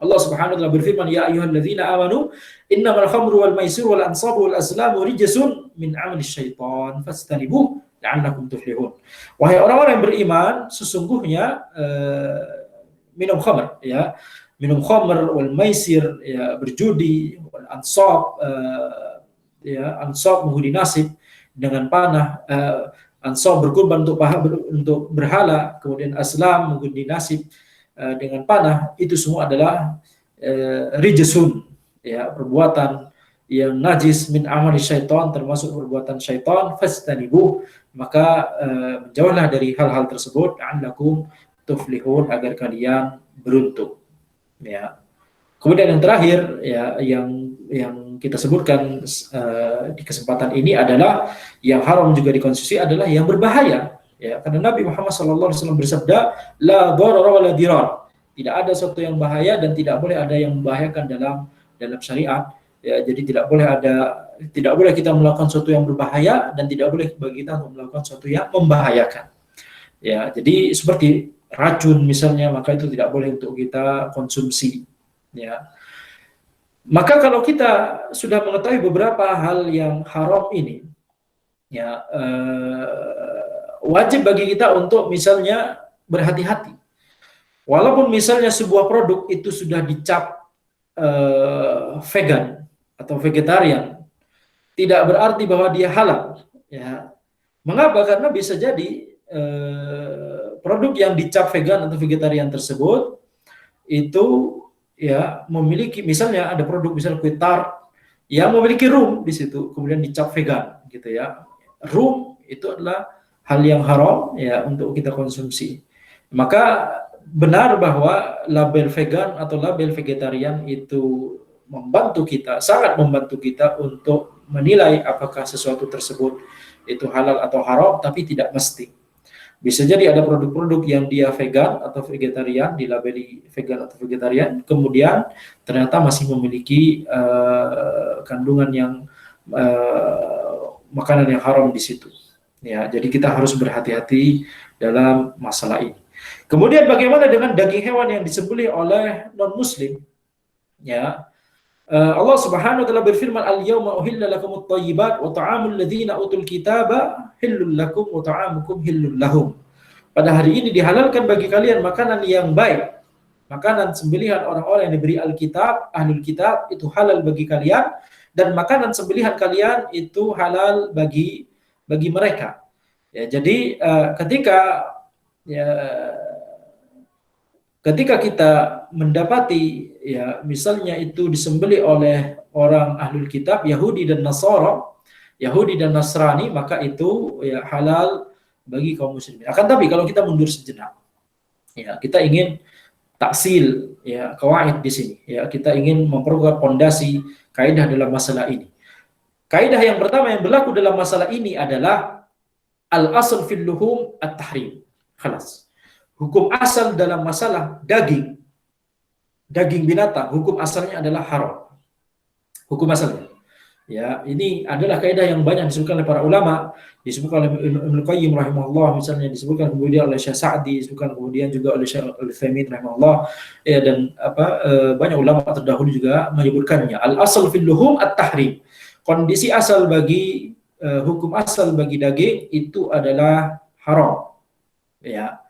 Allah Subhanahu wa taala berfirman, ya ayyuhalladzina amanu innamal khamru wal maisiru wal ansabu wal azlamu rijsun min 'amali syaitan fastanibuh la'allakum tuflihun. Wahai orang-orang yang beriman, sesungguhnya minum khamr, ya, minum khamr wal maisir, ya, berjudi, wal ansab, ya, ansab menghuni nasib dengan panah, ansab berkurban untuk berhala, kemudian aslam menghuni nasib dengan panah, itu semua adalah rijsun, ya, perbuatan yang najis min amali syaitan, termasuk perbuatan syaitan, fastanibuh, maka menjauhlah dari hal-hal tersebut, la'allakum tuflihun, agar kalian beruntung, ya. Kemudian yang terakhir, ya, yang kita sebutkan di kesempatan ini adalah yang haram juga dikonsumsi adalah yang berbahaya, ya, karena Nabi Muhammad SAW bersabda, la dharara wa la dirar, tidak ada sesuatu yang bahaya dan tidak boleh ada yang membahayakan dalam syariat, ya. Jadi tidak boleh kita melakukan sesuatu yang berbahaya dan tidak boleh bagi kita untuk melakukan sesuatu yang membahayakan, ya. Jadi seperti racun misalnya, maka itu tidak boleh untuk kita konsumsi, ya. Maka kalau kita sudah mengetahui beberapa hal yang haram ini, ya, wajib bagi kita untuk misalnya berhati-hati. Walaupun misalnya sebuah produk itu sudah dicap vegan atau vegetarian, tidak berarti bahwa dia halal, ya. Mengapa? Karena bisa jadi produk yang dicap vegan atau vegetarian tersebut itu, ya, memiliki, misalnya ada produk misalnya kue tart yang memiliki rum di situ, kemudian dicap vegan, gitu ya. Rum itu adalah hal yang haram, ya, untuk kita konsumsi. Maka benar bahwa label vegan atau label vegetarian itu sangat membantu kita untuk menilai apakah sesuatu tersebut itu halal atau haram, tapi tidak mesti. Bisa jadi ada produk-produk yang dia vegan atau vegetarian, dilabeli vegan atau vegetarian, kemudian ternyata masih memiliki kandungan yang makanan yang haram di situ, ya. Jadi kita harus berhati-hati dalam masalah ini. Kemudian bagaimana dengan daging hewan yang disembelih oleh non-muslim, ya. Allah Subhanahu wa taala berfirman, al-yauma uhilla lakumut thayyibat wa ta'amul ladzina utul kitaba hillul lakum wa ta'amukum hillul lahum. Pada hari ini dihalalkan bagi kalian makanan yang baik. Makanan sembelihan orang-orang yang diberi Alkitab, ahlul kitab, itu halal bagi kalian, dan makanan sembelihan kalian itu halal bagi mereka. Ya, jadi ketika kita mendapati, ya, misalnya itu disembelih oleh orang ahlul kitab, Yahudi dan Nasrani, maka itu, ya, halal bagi kaum muslimin. Akan tapi kalau kita mundur sejenak, ya, kita ingin taksil ya qawaid di sini ya. Kita ingin memperkuat pondasi kaidah dalam masalah ini. Kaidah yang pertama yang berlaku dalam masalah ini adalah al-asl fil luhum at-tahrim. Khalas. Hukum asal dalam masalah daging binatang, hukum asalnya adalah haram. Hukum asalnya. Ya, ini adalah kaidah yang banyak disebutkan oleh para ulama, disebutkan oleh Ibnu Qayyim rahimahullah, misalnya disebutkan kemudian oleh Syekh Sa'di, disebutkan kemudian juga oleh Syekh Al-Utsaimin rahimahullah, ya, dan banyak ulama terdahulu juga menyebutkannya. Al-asl fil luhum at-tahrim. Kondisi asal bagi hukum asal bagi daging itu adalah haram. Ya.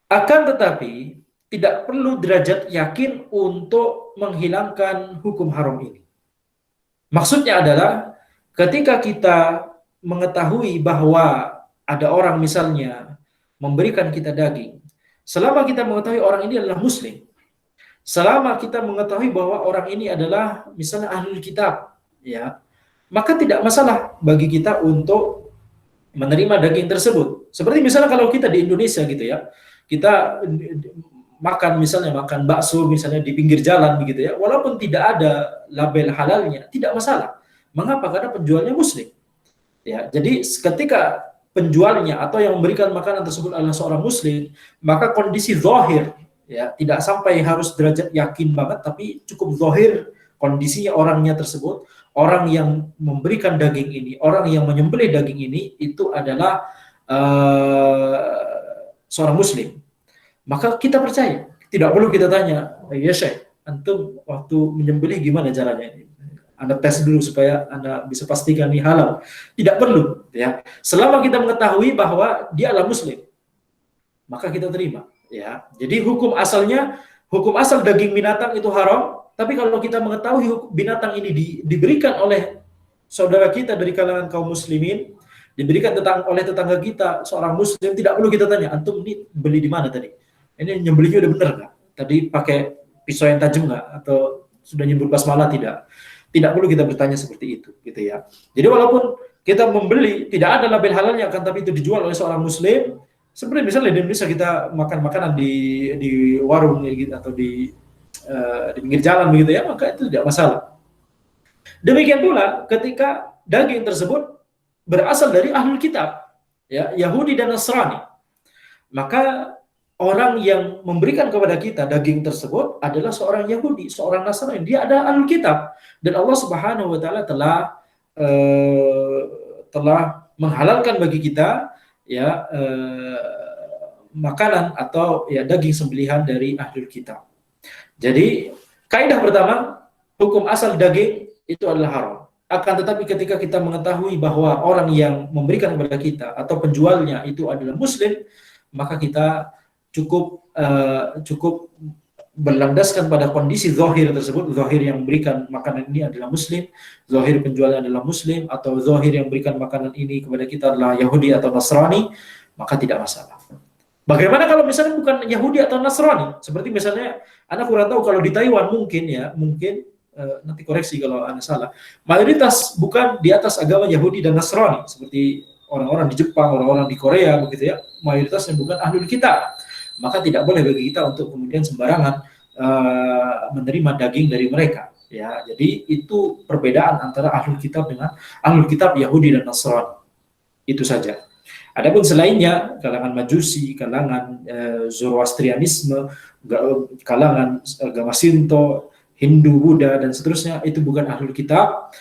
Akan tetapi tidak perlu derajat yakin untuk menghilangkan hukum haram ini. Maksudnya adalah ketika kita mengetahui bahwa ada orang misalnya memberikan kita daging, selama kita mengetahui orang ini adalah muslim, selama kita mengetahui bahwa orang ini adalah misalnya ahlul kitab, ya, maka tidak masalah bagi kita untuk menerima daging tersebut. Seperti misalnya kalau kita di Indonesia gitu ya, kita makan bakso misalnya di pinggir jalan begitu ya, walaupun tidak ada label halalnya, tidak masalah. Mengapa? Karena penjualnya muslim. Ya, jadi ketika penjualnya atau yang memberikan makanan tersebut adalah seorang muslim, maka kondisi zahir ya, tidak sampai harus derajat yakin banget, tapi cukup zahir kondisinya orangnya tersebut, orang yang memberikan daging ini, orang yang menyembelih daging ini itu adalah seorang muslim. Maka kita percaya, tidak perlu kita tanya, ya Syekh, antum waktu menyembelih gimana caranya? Anda tes dulu supaya Anda bisa pastikan ini halal. Tidak perlu, ya. Selama kita mengetahui bahwa dia adalah muslim, maka kita terima, ya. Jadi hukum asal daging binatang itu haram, tapi kalau kita mengetahui binatang ini diberikan oleh saudara kita dari kalangan kaum muslimin, diberikan oleh tetangga kita seorang muslim, tidak perlu kita tanya, antum ini beli di mana tadi? Ini nyembelihnya udah benar nggak? Tadi pakai pisau yang tajam nggak? Atau sudah nyembelih basmalah? Tidak perlu kita bertanya seperti itu, gitu ya. Jadi walaupun kita membeli tidak ada label halalnya, akan tapi itu dijual oleh seorang muslim, seperti misalnya di Indonesia kita makan makanan di warung gitu, atau di pinggir jalan begitu ya, maka itu tidak masalah. Demikian pula ketika daging tersebut berasal dari ahlul kitab, ya, Yahudi dan Nasrani, maka orang yang memberikan kepada kita daging tersebut adalah seorang Yahudi, seorang Nasrani. Dia adalah ahlul kitab, dan Allah Subhanahu wa taala telah menghalalkan bagi kita ya makanan atau ya daging sembelihan dari ahlul kitab. Jadi kaidah pertama, hukum asal daging itu adalah haram. Akan tetapi ketika kita mengetahui bahwa orang yang memberikan kepada kita atau penjualnya itu adalah muslim, maka kita cukup berlandaskan pada kondisi zahir tersebut. Zahir yang memberikan makanan ini adalah muslim, zahir penjualnya adalah muslim, atau zahir yang memberikan makanan ini kepada kita adalah Yahudi atau Nasrani, maka tidak masalah. Bagaimana kalau misalnya bukan Yahudi atau Nasrani? Seperti misalnya, Anda kurang tahu kalau di Taiwan mungkin nanti koreksi kalau Anda salah, mayoritas bukan di atas agama Yahudi dan Nasrani, seperti orang-orang di Jepang, orang-orang di Korea begitu ya, mayoritasnya bukan ahlul kitab. Maka tidak boleh bagi kita untuk kemudian sembarangan menerima daging dari mereka, ya. Jadi itu perbedaan antara ahlul kitab dengan ahlul kitab Yahudi dan Nasrani. Itu saja. Adapun selainnya, kalangan Majusi, kalangan Zoroastrianisme, kalangan agama Shinto, Hindu, Buddha dan seterusnya, itu bukan ahlul kitab,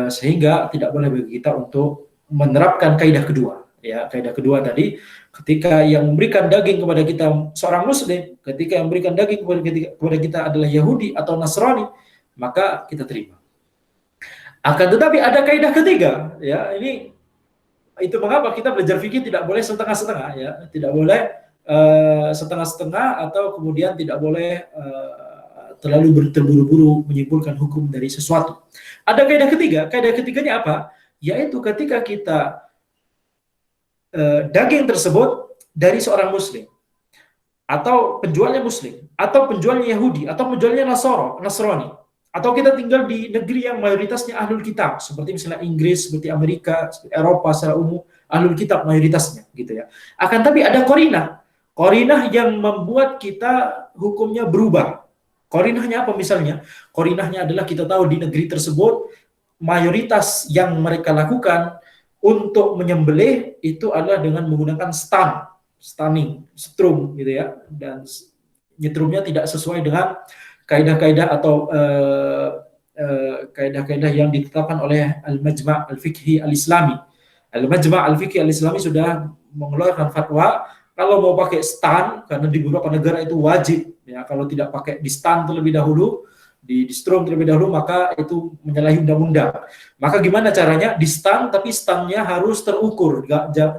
sehingga tidak boleh bagi kita untuk menerapkan kaidah kedua. Ya, kaidah kedua tadi, ketika yang memberikan daging kepada kita seorang muslim, ketika yang memberikan daging kepada kita adalah Yahudi atau Nasrani, maka kita terima. Akan tetapi ada kaidah ketiga, ya, ini itu mengapa kita belajar fikih tidak boleh setengah-setengah, ya, tidak boleh setengah-setengah, atau kemudian tidak boleh terlalu terburu-buru menyimpulkan hukum dari sesuatu. Ada kaidah ketiga. Kaidah ketiganya apa? Yaitu ketika kita daging tersebut dari seorang muslim, atau penjualnya muslim, atau penjualnya Yahudi, atau penjualnya Nasrani, atau kita tinggal di negeri yang mayoritasnya ahlul kitab, seperti misalnya Inggris, seperti Amerika, seperti Eropa secara umum, ahlul kitab mayoritasnya, gitu ya. Akan tapi ada korina, Qarinah yang membuat kita hukumnya berubah. Qarinahnya apa misalnya? Qarinahnya adalah kita tahu di negeri tersebut mayoritas yang mereka lakukan untuk menyembelih itu adalah dengan menggunakan stunning, setrum gitu ya, dan nyetrumnya tidak sesuai dengan kaidah-kaidah atau kaidah-kaidah yang ditetapkan oleh Al-Majma' Al-Fiqhi Al-Islami. Al-Majma' Al-Fiqhi Al-Islami sudah mengeluarkan fatwa kalau mau pakai stan, karena di beberapa negara itu wajib ya, kalau tidak pakai di stan terlebih dahulu, di strum terlebih dahulu, maka itu menyalahi undang-undang. Maka gimana caranya? Di stan, tapi stannya harus terukur,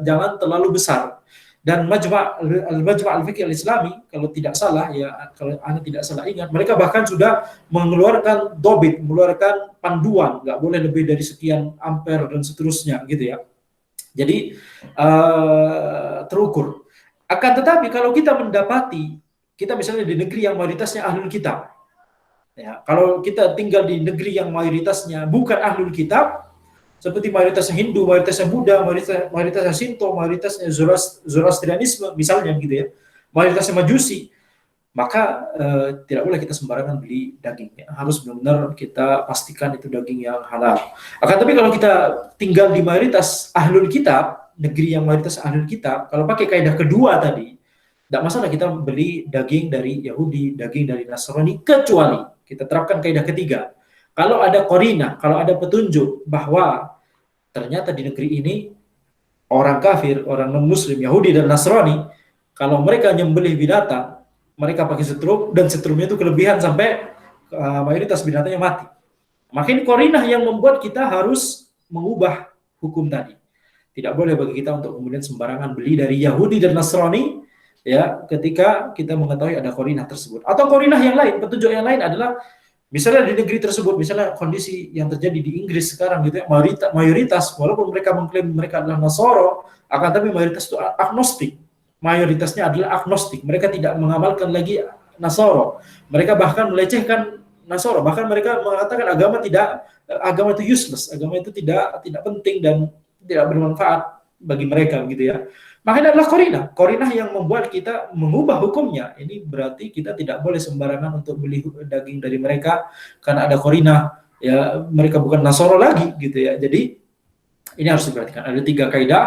jangan terlalu besar. Dan Al-Majma' Al-Fiqhi Al-Islami, kalau tidak salah ya, kalau Anda tidak salah ingat, mereka bahkan sudah mengeluarkan dobit, mengeluarkan panduan, nggak boleh lebih dari sekian ampere dan seterusnya gitu ya. Jadi terukur. Akan tetapi kalau kita mendapati, kita misalnya di negeri yang mayoritasnya ahlul kitab, ya, kalau kita tinggal di negeri yang mayoritasnya bukan ahlul kitab, seperti mayoritasnya Hindu, mayoritasnya Buddha, mayoritasnya Shinto, mayoritasnya Zoroastrianisme misalnya gitu ya, mayoritasnya Majusi, maka tidak boleh kita sembarangan beli dagingnya. Harus benar-benar kita pastikan itu daging yang halal. Akan tapi kalau kita tinggal di mayoritas ahlul kitab, negeri yang mayoritas ahlul kitab, kalau pakai kaidah kedua tadi, tidak masalah kita beli daging dari Yahudi, daging dari Nasrani, kecuali kita terapkan kaidah ketiga. Kalau ada qarinah, kalau ada petunjuk bahwa ternyata di negeri ini orang kafir, orang non-muslim, Yahudi dan Nasrani, kalau mereka nyembelih binatang, mereka pakai setrum, dan setrumnya itu kelebihan sampai mayoritas binatangnya mati. Maka ini qarinah yang membuat kita harus mengubah hukum tadi. Tidak boleh bagi kita untuk kemudian sembarangan beli dari Yahudi dan Nasrani ya, ketika kita mengetahui ada qarinah tersebut. Atau qarinah yang lain, petunjuk yang lain adalah misalnya di negeri tersebut, misalnya kondisi yang terjadi di Inggris sekarang gitu ya, mayoritas walaupun mereka mengklaim mereka adalah Nasoro, akan tapi mayoritas itu agnostik. Mayoritasnya adalah agnostik. Mereka tidak mengamalkan lagi Nasoro. Mereka bahkan melecehkan Nasoro. Bahkan mereka mengatakan agama itu useless, agama itu tidak penting dan tidak bermanfaat bagi mereka gitu ya. Makanya adalah qarinah yang membuat kita mengubah hukumnya. Ini berarti kita tidak boleh sembarangan untuk beli daging dari mereka karena ada qarinah ya, mereka bukan Nasoro lagi gitu ya. Jadi ini harus diperhatikan. Ada 3 kaidah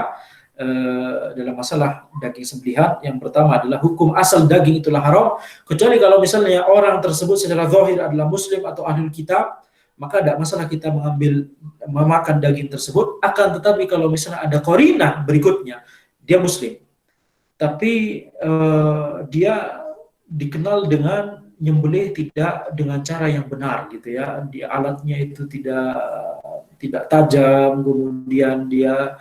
dalam masalah daging sembelihan. Yang pertama adalah hukum asal daging itulah haram, kecuali kalau misalnya orang tersebut secara zahir adalah muslim atau ahlul kitab, maka tidak masalah kita memakan daging tersebut. Akan tetapi kalau misalnya ada qarinah berikutnya, dia muslim, tapi dia dikenal dengan nyembelih tidak dengan cara yang benar gitu ya, di alatnya itu tidak tajam, kemudian dia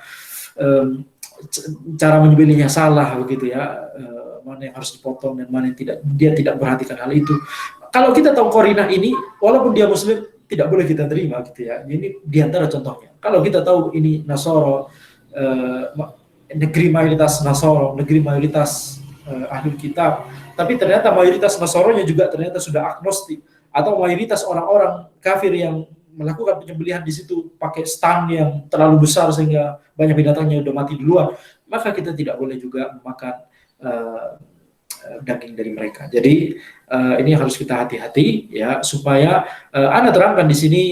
cara menyembelihnya salah begitu ya, mana yang harus dipotong dan mana yang tidak, dia tidak perhatikan hal itu. Kalau kita tahu qarinah ini, walaupun dia muslim, tidak boleh kita terima gitu ya. Ini diantara contohnya. Kalau kita tahu ini Nasoro, negeri mayoritas Nasoro, negeri mayoritas ahlul kitab, tapi ternyata mayoritas Nasoronya juga ternyata sudah agnostik, atau mayoritas orang-orang kafir yang melakukan penyembelihan di situ pakai stan yang terlalu besar sehingga banyak binatangnya udah mati duluan, maka kita tidak boleh juga memakan daging dari mereka. Jadi ini harus kita hati-hati ya, supaya Anda terangkan di sini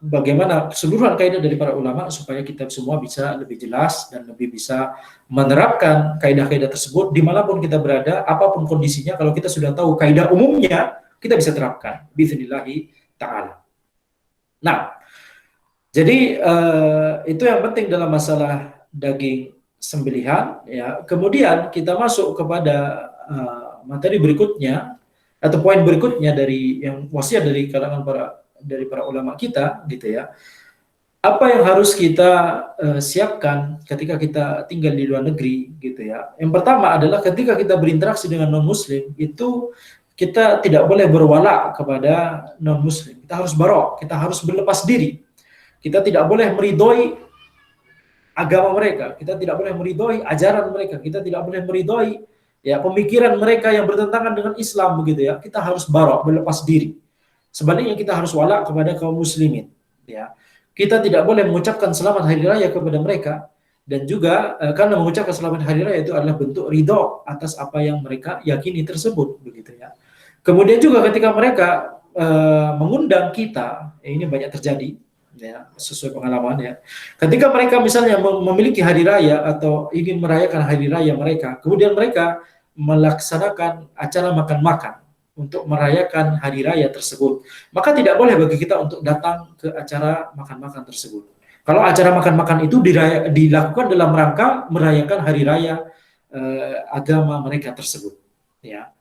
bagaimana keseluruhan kaidah dari para ulama supaya kita semua bisa lebih jelas dan lebih bisa menerapkan kaidah-kaidah tersebut dimanapun kita berada, apapun kondisinya. Kalau kita sudah tahu kaidah umumnya, kita bisa terapkan bi'idznillah ta'ala. Nah, jadi itu yang penting dalam masalah daging sembelihan ya. Kemudian kita masuk kepada materi berikutnya atau poin berikutnya dari yang wasiat dari kalangan para ulama kita gitu ya. Apa yang harus kita siapkan ketika kita tinggal di luar negeri gitu ya. Yang pertama adalah ketika kita berinteraksi dengan non-muslim, itu kita tidak boleh berwala kepada non-muslim. Kita harus barok, kita harus berlepas diri. Kita tidak boleh meridhoi agama mereka, kita tidak boleh meridhoi ajaran mereka, kita tidak boleh meridhoi ya pemikiran mereka yang bertentangan dengan Islam begitu ya. Kita harus barok, berlepas diri. Sebaliknya kita harus wala kepada kaum muslimin ya. Kita tidak boleh mengucapkan selamat hari raya kepada mereka dan juga karena mengucapkan selamat hari raya itu adalah bentuk ridho atas apa yang mereka yakini tersebut, begitu ya. Kemudian juga ketika mereka mengundang kita, ini banyak terjadi ya, sesuai pengalaman ya. Ketika mereka misalnya memiliki hari raya atau ingin merayakan hari raya mereka, kemudian mereka melaksanakan acara makan-makan untuk merayakan hari raya tersebut, maka tidak boleh bagi kita untuk datang ke acara makan-makan tersebut. Kalau acara makan-makan itu dilakukan dalam rangka merayakan hari raya agama mereka tersebut, ya.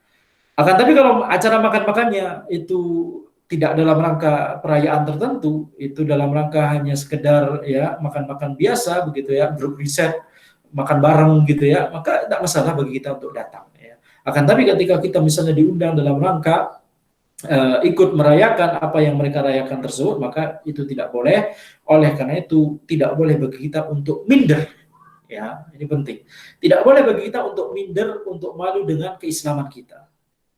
Akan tapi kalau acara makan-makannya itu tidak dalam rangka perayaan tertentu, itu dalam rangka hanya sekedar ya makan-makan biasa begitu ya, grup riset makan bareng gitu ya, maka tidak masalah bagi kita untuk datang. Ya. Akan tapi ketika kita misalnya diundang dalam rangka ikut merayakan apa yang mereka rayakan tersebut, maka itu tidak boleh. Oleh karena itu tidak boleh bagi kita untuk minder, ya ini penting. Tidak boleh bagi kita untuk minder, untuk malu dengan keislaman kita,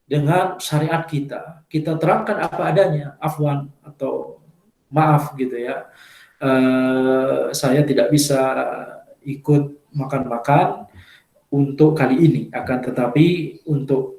dengan syariat kita. Kita terangkan apa adanya, afwan atau maaf gitu ya. Saya tidak bisa ikut makan-makan untuk kali ini, akan tetapi untuk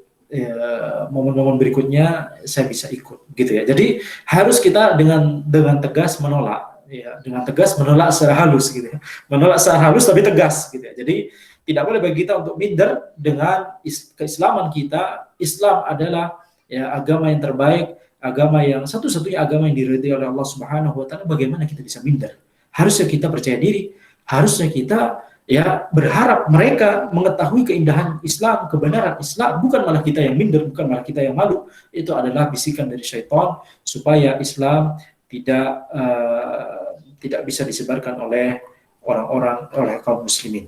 momen-momen berikutnya saya bisa ikut gitu ya. Jadi harus kita dengan tegas menolak ya, dengan tegas menolak secara halus gitu ya. Menolak secara halus tapi tegas gitu ya. Jadi tidak boleh bagi kita untuk minder dengan keislaman kita. Islam adalah ya agama yang terbaik, agama yang satu-satunya agama yang diridhai oleh Allah Subhanahu wa taala. Bagaimana kita bisa minder? Harusnya kita percaya diri, harusnya kita ya berharap mereka mengetahui keindahan Islam, kebenaran Islam, bukan malah kita yang minder, bukan malah kita yang malu. Itu adalah bisikan dari syaitan supaya Islam tidak bisa disebarkan oleh orang-orang, oleh kaum muslimin.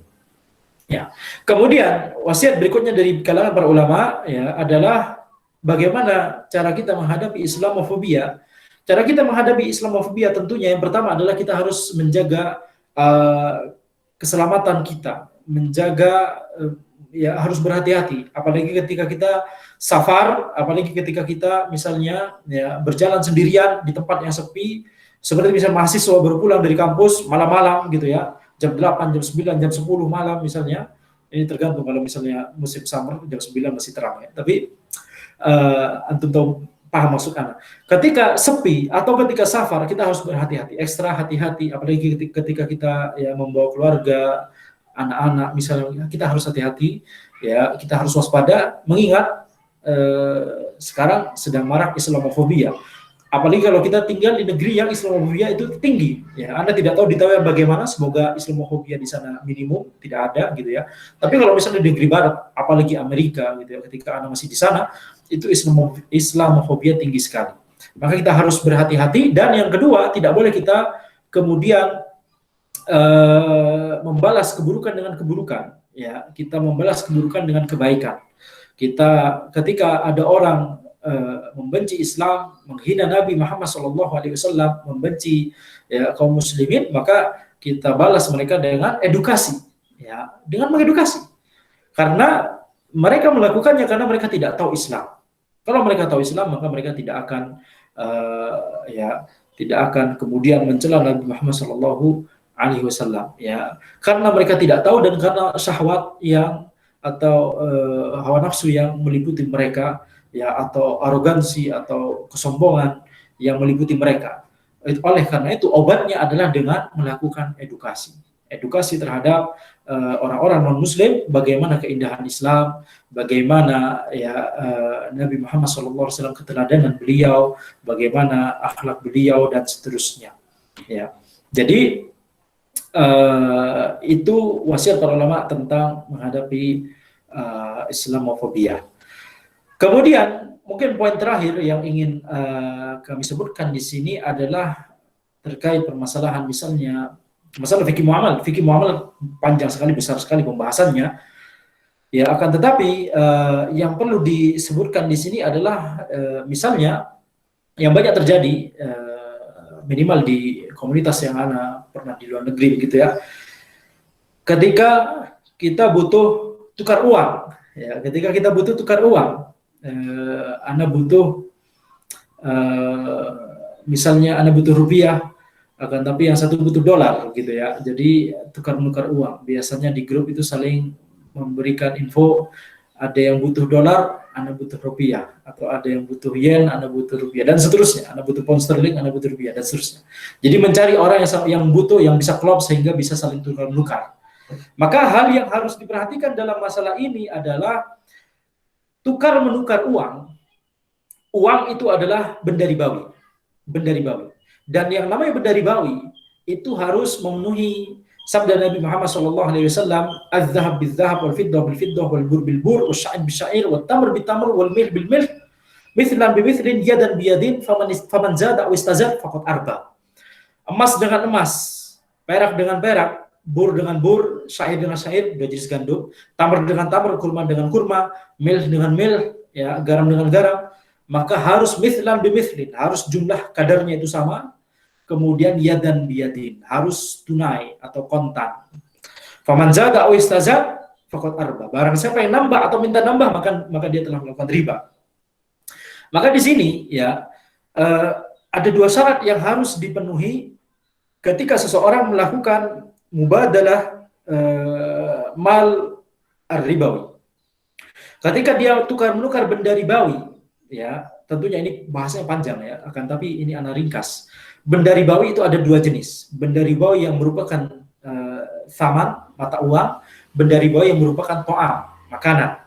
Ya. Kemudian wasiat berikutnya dari kalangan para ulama ya adalah bagaimana cara kita menghadapi Islamofobia. Cara kita menghadapi Islamofobia tentunya yang pertama adalah kita harus menjaga keselamatan kita, menjaga ya harus berhati-hati, apalagi ketika kita safar, apalagi ketika kita misalnya ya berjalan sendirian di tempat yang sepi, seperti misalnya mahasiswa baru pulang dari kampus malam-malam gitu ya, jam 8, jam 9, jam 10 malam misalnya. Ini tergantung, kalau misalnya musim summer jam 9 masih terang ya. Tapi antum tahu, paham maksud anak. Ketika sepi atau ketika safar kita harus berhati-hati, ekstra hati-hati, apalagi ketika kita ya membawa keluarga, anak-anak misalnya, kita harus hati-hati ya, kita harus waspada mengingat sekarang sedang marak Islamofobia. Apalagi kalau kita tinggal di negeri yang Islamofobia itu tinggi, ya. Anda tidak tahu di Taiwan bagaimana, semoga Islamofobia di sana minimum, tidak ada gitu ya. Tapi kalau misalnya di negeri barat, apalagi Amerika gitu ya, ketika Anda masih di sana, itu Islamofobia tinggi sekali. Maka kita harus berhati-hati, dan yang kedua, tidak boleh kita kemudian membalas keburukan dengan keburukan, ya. Kita membalas keburukan dengan kebaikan. Kita ketika ada orang membenci Islam, menghina Nabi Muhammad SAW, membenci ya, kaum muslimin, maka kita balas mereka dengan edukasi, ya, dengan mengedukasi. Karena mereka melakukannya karena mereka tidak tahu Islam. Kalau mereka tahu Islam, maka mereka tidak akan tidak akan kemudian mencela Nabi Muhammad SAW, ya, karena mereka tidak tahu dan karena syahwat yang atau hawa nafsu yang meliputi mereka, ya, atau arogansi atau kesombongan yang meliputi mereka. Oleh karena itu obatnya adalah dengan melakukan edukasi terhadap orang-orang non-Muslim, bagaimana keindahan Islam, bagaimana ya Nabi Muhammad SAW, keteladanan beliau, bagaimana akhlak beliau dan seterusnya. Ya, jadi itu wasiat para ulama tentang menghadapi Islamofobia. Kemudian mungkin poin terakhir yang ingin kami sebutkan di sini adalah terkait permasalahan misalnya masalah fikih muamalah. Fikih muamalah panjang sekali, besar sekali pembahasannya. Ya, akan tetapi yang perlu disebutkan di sini adalah misalnya yang banyak terjadi minimal di komunitas yang ana pernah di luar negeri begitu ya. Ketika kita butuh tukar uang, ya, ketika kita butuh tukar uang, Anda butuh misalnya Anda butuh rupiah, akan tapi yang satu butuh dolar gitu ya. Jadi tukar menukar uang. Biasanya di grup itu saling memberikan info, ada yang butuh dolar, Anda butuh rupiah, atau ada yang butuh yen, Anda butuh rupiah, dan seterusnya. Anda butuh pound sterling, Anda butuh rupiah, dan seterusnya. Jadi mencari orang yang butuh, yang bisa klop sehingga bisa saling tukar menukar. Maka hal yang harus diperhatikan dalam masalah ini adalah tukar menukar uang. Uang itu adalah benda ribawi. Benda ribawi. Dan yang namanya benda ribawi itu harus memenuhi sabda Nabi Muhammad SAW, "Az-zahab bil-zahab, wal-fiddah bil-fiddah, wal-bur bil-bur, wasya'ir bil-sya'ir, wat-tamr bil-tamr, wal-milh bil-milh, mithlan bi-mithlin, yadan bi-yadin, faman zada aw istazad faqad arba." Emas dengan emas, perak dengan perak, bur dengan bur, syair dengan syair, dua jenis gandum, tamr dengan tamr, kurma dengan kurma, milh dengan milh, ya, garam dengan garam, maka harus mithlan bimithlin, harus jumlah kadarnya itu sama. Kemudian yadan biyadin, harus tunai atau kontan. Faman zada aw istazad faqad arba. Barang siapa yang nambah atau minta nambah, maka dia telah melakukan riba. Maka di sini ya ada dua syarat yang harus dipenuhi ketika seseorang melakukan mubadalah mal ar-ribawi. Ketika dia tukar menukar benda ribawi, ya, tentunya ini bahasanya panjang ya, akan tapi ini ana ringkas. Benda ribawi itu ada dua jenis. Benda ribawi yang merupakan thaman, mata uang, benda ribawi yang merupakan to'am, makanan.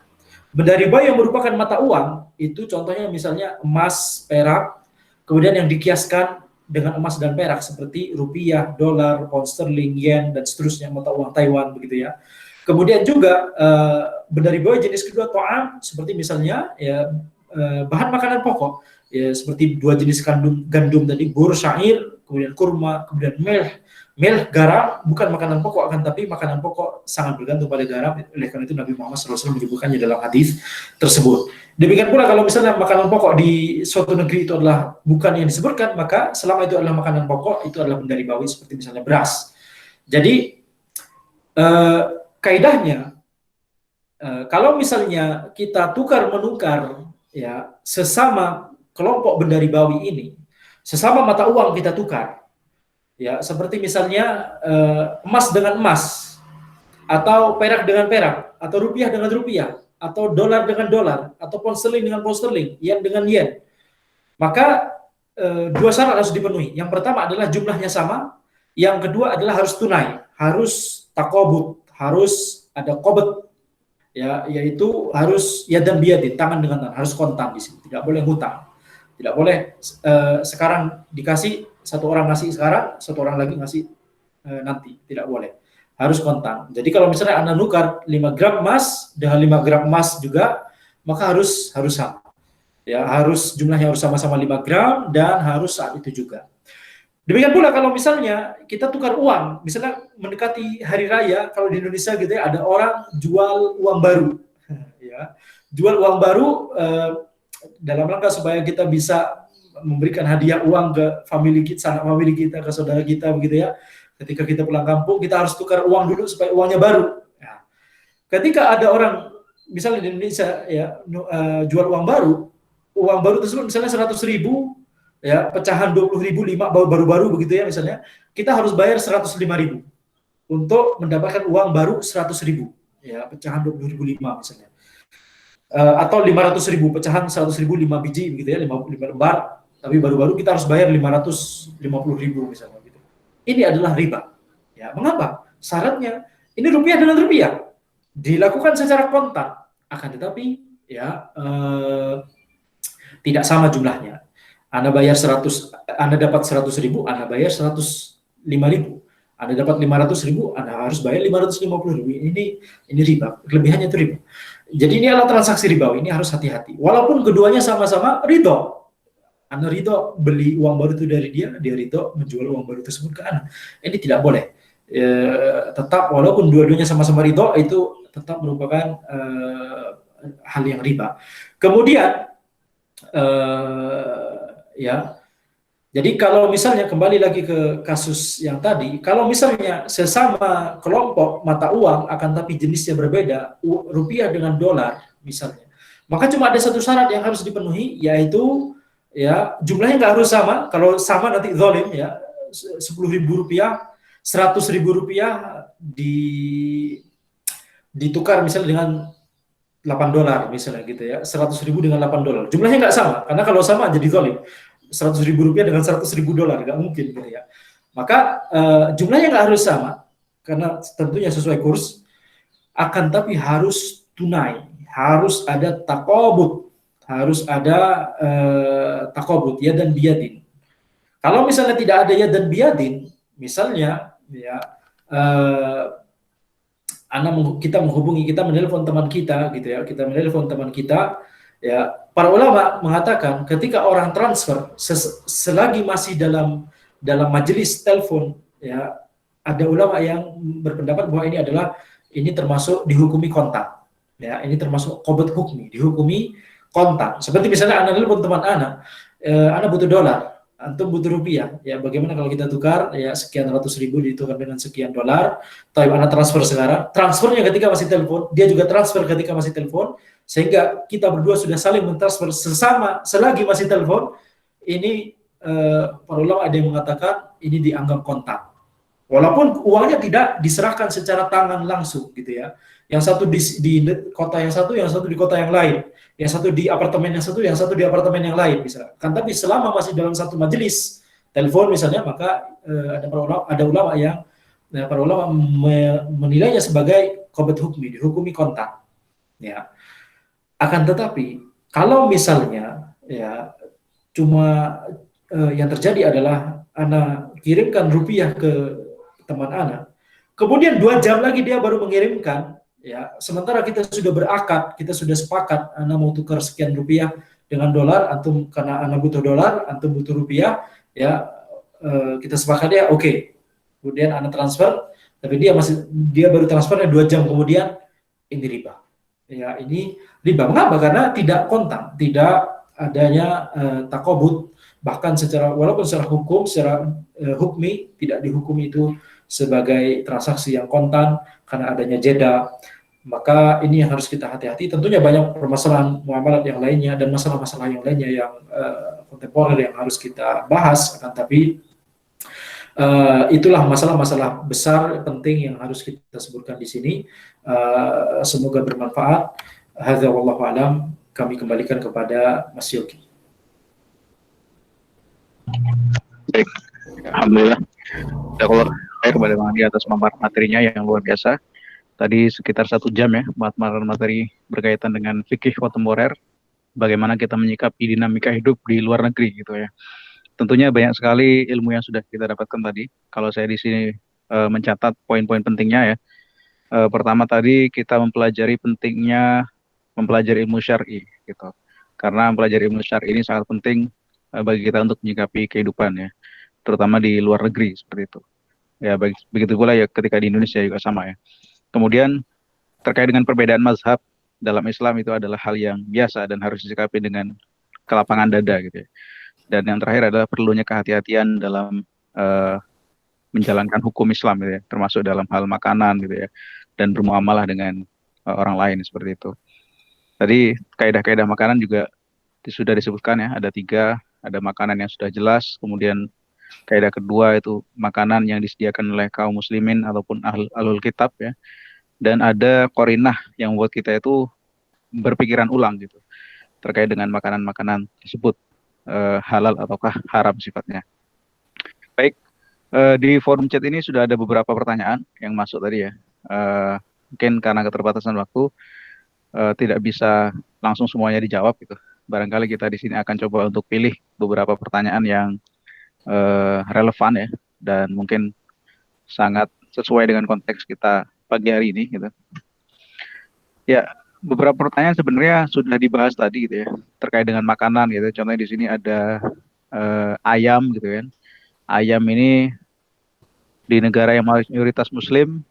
Benda ribawi yang merupakan mata uang itu contohnya misalnya emas, perak, kemudian yang dikiaskan dengan emas dan perak seperti rupiah, dolar, pound sterling, yen, dan seterusnya, mata uang Taiwan begitu ya. Kemudian juga benda ribawi jenis kedua to'am, seperti misalnya ya bahan makanan pokok, ya, seperti dua jenis gandum tadi, bur, syair, kemudian kurma, kemudian milh, garam, bukan makanan pokok, akan tapi makanan pokok sangat bergantung pada garam. Oleh karena itu Nabi Muhammad SAW menyebutkannya dalam hadis tersebut. Demikian pula kalau misalnya makanan pokok di suatu negeri itu adalah bukan yang disebutkan, maka selama itu adalah makanan pokok, itu adalah benda ribawi seperti misalnya beras. Jadi kaidahnya kalau misalnya kita tukar menukar ya sesama kelompok benda ribawi ini, sesama mata uang kita tukar, ya seperti misalnya emas dengan emas, atau perak dengan perak, atau rupiah dengan rupiah, atau dolar dengan dolar, atau pound sterling dengan pound sterling, yen dengan yen. Maka dua syarat harus dipenuhi. Yang pertama adalah jumlahnya sama, yang kedua adalah harus tunai, harus takobut, harus ada qobet, ya, yaitu harus yadan biyadin, tangan dengan tangan, harus kontan di sini, tidak boleh hutang, tidak boleh sekarang dikasih, satu orang ngasih sekarang, satu orang lagi ngasih nanti, tidak boleh, harus kontan. Jadi kalau misalnya Anda nukar 5 gram emas dengan 5 gram emas juga, maka harus sama, ya, harus jumlahnya harus sama-sama 5 gram dan harus saat itu juga. Demikian pula kalau misalnya kita tukar uang, misalnya mendekati hari raya, kalau di Indonesia gitu ya, ada orang jual uang baru, ya, jual uang baru dalam rangka supaya kita bisa memberikan hadiah uang ke family kita, sanak family kita, ke saudara kita begitu ya. Ketika kita pulang kampung, kita harus tukar uang dulu supaya uangnya baru. Ya. Ketika ada orang misalnya di Indonesia ya jual uang baru tersebut misalnya 100.000. Ya, pecahan 20.000, 5 baru-baru begitu ya misalnya, kita harus bayar 105.000 untuk mendapatkan uang baru 100.000, ya, pecahan 20.005 misalnya, atau 500.000 pecahan 100.000 5 biji begitu ya, 5 lembar, tapi baru-baru kita harus bayar 550.000 misalnya gitu. Ini adalah riba. Ya, mengapa? Syaratnya ini rupiah dengan rupiah dilakukan secara kontan, akan tetapi ya tidak sama jumlahnya. Anda bayar 100, Anda dapat 100.000, Anda bayar 105.000. Anda dapat 500.000, Anda harus bayar 550.000. Ini riba, kelebihannya itu riba. Jadi ini adalah transaksi riba, ini harus hati-hati. Walaupun keduanya sama-sama ridho. Anda ridho beli uang baru itu dari dia ridho menjual uang baru tersebut ke Anda. Ini tidak boleh. Tetap walaupun dua-duanya sama-sama ridho, itu tetap merupakan hal yang riba. Kemudian ya, jadi kalau misalnya kembali lagi ke kasus yang tadi, kalau misalnya sesama kelompok mata uang akan tapi jenisnya berbeda, rupiah dengan dolar misalnya, maka cuma ada satu syarat yang harus dipenuhi, yaitu ya jumlahnya nggak harus sama. Kalau sama nanti zalim ya, 10.000 rupiah, 100.000 rupiah ditukar misalnya dengan $8 misalnya gitu ya, 100.000 dengan $8. Jumlahnya nggak sama, karena kalau sama jadi zalim. 100.000 rupiah dengan $100.000, nggak mungkin gitu ya. Maka jumlahnya nggak harus sama, karena tentunya sesuai kurs, akan tapi harus tunai, harus ada takobut, harus ada takobut ya dan biadin. Kalau misalnya tidak ada ya dan biadin, misalnya ya kita menghubungi, kita menelpon teman kita gitu ya, kita menelpon teman kita ya, para ulama mengatakan ketika orang transfer selagi masih dalam majelis telepon ya, ada ulama yang berpendapat bahwa ini termasuk dihukumi kontak ya, ini termasuk qobot hukmi, dihukumi kontak. Seperti misalnya anak telepon teman anak butuh dolar, antum butuh rupiah, ya bagaimana kalau kita tukar ya sekian ratus ribu ditukar dengan sekian dolar, tapi anak transfer sekarang, transfernya ketika masih telepon, dia juga transfer ketika masih telepon, sehingga kita berdua sudah saling mentransfer sesama selagi masih telepon. Ini para ulama ada yang mengatakan ini dianggap kontak, walaupun uangnya tidak diserahkan secara tangan langsung gitu ya. Yang satu di kota yang satu di kota yang lain, yang satu di apartemen yang satu di apartemen yang lain misalnya. Kan tapi selama masih dalam satu majelis telepon misalnya, maka ada ulama yang para ulama menilainya sebagai qobot hukmi, dihukumi kontak. Ya. Akan tetapi kalau misalnya ya cuma yang terjadi adalah ana kirimkan rupiah ke teman ana, kemudian 2 jam lagi dia baru mengirimkan. Ya, sementara kita sudah berakad, kita sudah sepakat, ana mau tukar sekian rupiah dengan dolar, antum karena ana butuh dolar, antum butuh rupiah, ya kita sepakat ya, oke. Kemudian ana transfer, tapi dia baru transfernya 2 jam kemudian, ini riba. Ya, ini riba. Mengapa? Karena tidak kontak, tidak adanya takobut, bahkan walaupun secara hukum, secara hukmi tidak dihukumi itu sebagai transaksi yang kontan karena adanya jeda. Maka ini yang harus kita hati-hati. Tentunya banyak permasalahan muamalat yang lainnya dan masalah-masalah yang lainnya yang kontemporer yang harus kita bahas, akan tapi itulah masalah-masalah besar penting yang harus kita sebutkan di sini. Semoga bermanfaat. Hadza wallahu alam. Kami kembalikan kepada Mas Yogi. Baik, alhamdulillah. Kepada Bang Andi atas materinya yang luar biasa. Tadi sekitar 1 jam ya, materi berkaitan dengan fikih kontemporer, bagaimana kita menyikapi dinamika hidup di luar negeri gitu ya. Tentunya banyak sekali ilmu yang sudah kita dapatkan tadi. Kalau saya di sini mencatat poin-poin pentingnya ya. Pertama tadi kita mempelajari pentingnya mempelajari ilmu syar'i gitu. Karena mempelajari ilmu syar'i ini sangat penting bagi kita untuk menyikapi kehidupan ya, terutama di luar negeri seperti itu. Ya, begitu pula ya ketika di Indonesia juga sama ya. Kemudian terkait dengan perbedaan mazhab dalam Islam itu adalah hal yang biasa dan harus disikapi dengan kelapangan dada gitu ya. Dan yang terakhir adalah perlunya kehati-hatian dalam menjalankan hukum Islam gitu ya, termasuk dalam hal makanan gitu ya, dan bermuamalah dengan orang lain seperti itu. Tadi kaidah-kaidah makanan juga sudah disebutkan ya, ada 3, ada makanan yang sudah jelas, kemudian kaidah kedua itu makanan yang disediakan oleh kaum muslimin ataupun ahlul kitab ya. Dan ada qarinah yang membuat kita itu berpikiran ulang gitu terkait dengan makanan-makanan tersebut halal ataukah haram sifatnya. Baik, di forum chat ini sudah ada beberapa pertanyaan yang masuk tadi ya. Mungkin karena keterbatasan waktu tidak bisa langsung semuanya dijawab gitu. Barangkali kita di sini akan coba untuk pilih beberapa pertanyaan yang relevan ya, dan mungkin sangat sesuai dengan konteks kita pagi hari ini gitu. Ya, beberapa pertanyaan sebenarnya sudah dibahas tadi gitu ya, terkait dengan makanan gitu. Contohnya di sini ada ayam gitu kan. Ayam ini di negara yang mayoritas muslim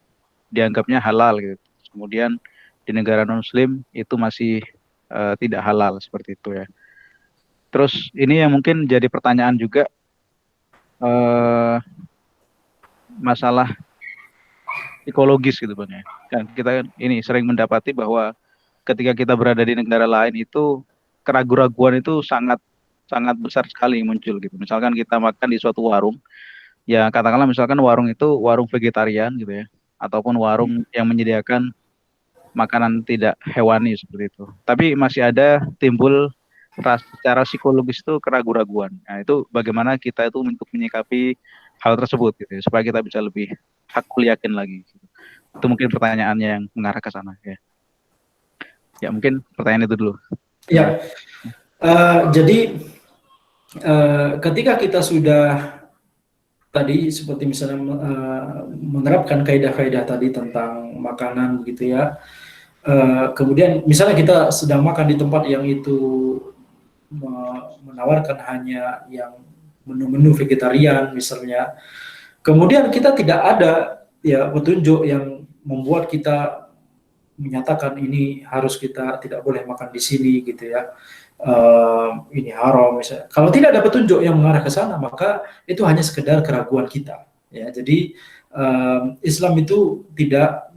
dianggapnya halal gitu. Kemudian di negara non muslim itu masih tidak halal seperti itu ya. Terus ini yang mungkin jadi pertanyaan juga, masalah psikologis gitu Bang ya. Kan kita ini sering mendapati bahwa ketika kita berada di negara lain itu keraguan-raguan itu sangat sangat besar sekali muncul gitu. Misalkan kita makan di suatu warung, Ya katakanlah misalkan warung itu warung vegetarian gitu ya, ataupun warung yang menyediakan makanan tidak hewani seperti itu. Tapi masih ada timbul secara psikologis itu keraguan-raguan. Nah, itu bagaimana kita itu untuk menyikapi hal tersebut gitu ya, supaya kita bisa lebih hakul yakin lagi. Gitu. Itu mungkin pertanyaannya yang mengarah ke sana ya. Ya mungkin pertanyaan itu dulu. Terima Ya, jadi ketika kita sudah tadi seperti misalnya menerapkan kaidah-kaidah tadi tentang makanan begitu ya. Kemudian misalnya kita sedang makan di tempat yang itu menawarkan hanya yang menu-menu vegetarian misalnya. Kemudian kita tidak ada ya petunjuk yang membuat kita menyatakan ini harus kita tidak boleh makan di sini gitu ya. Ini haram misalnya. Kalau tidak ada petunjuk yang mengarah ke sana, maka itu hanya sekedar keraguan kita. Ya, jadi Islam itu tidak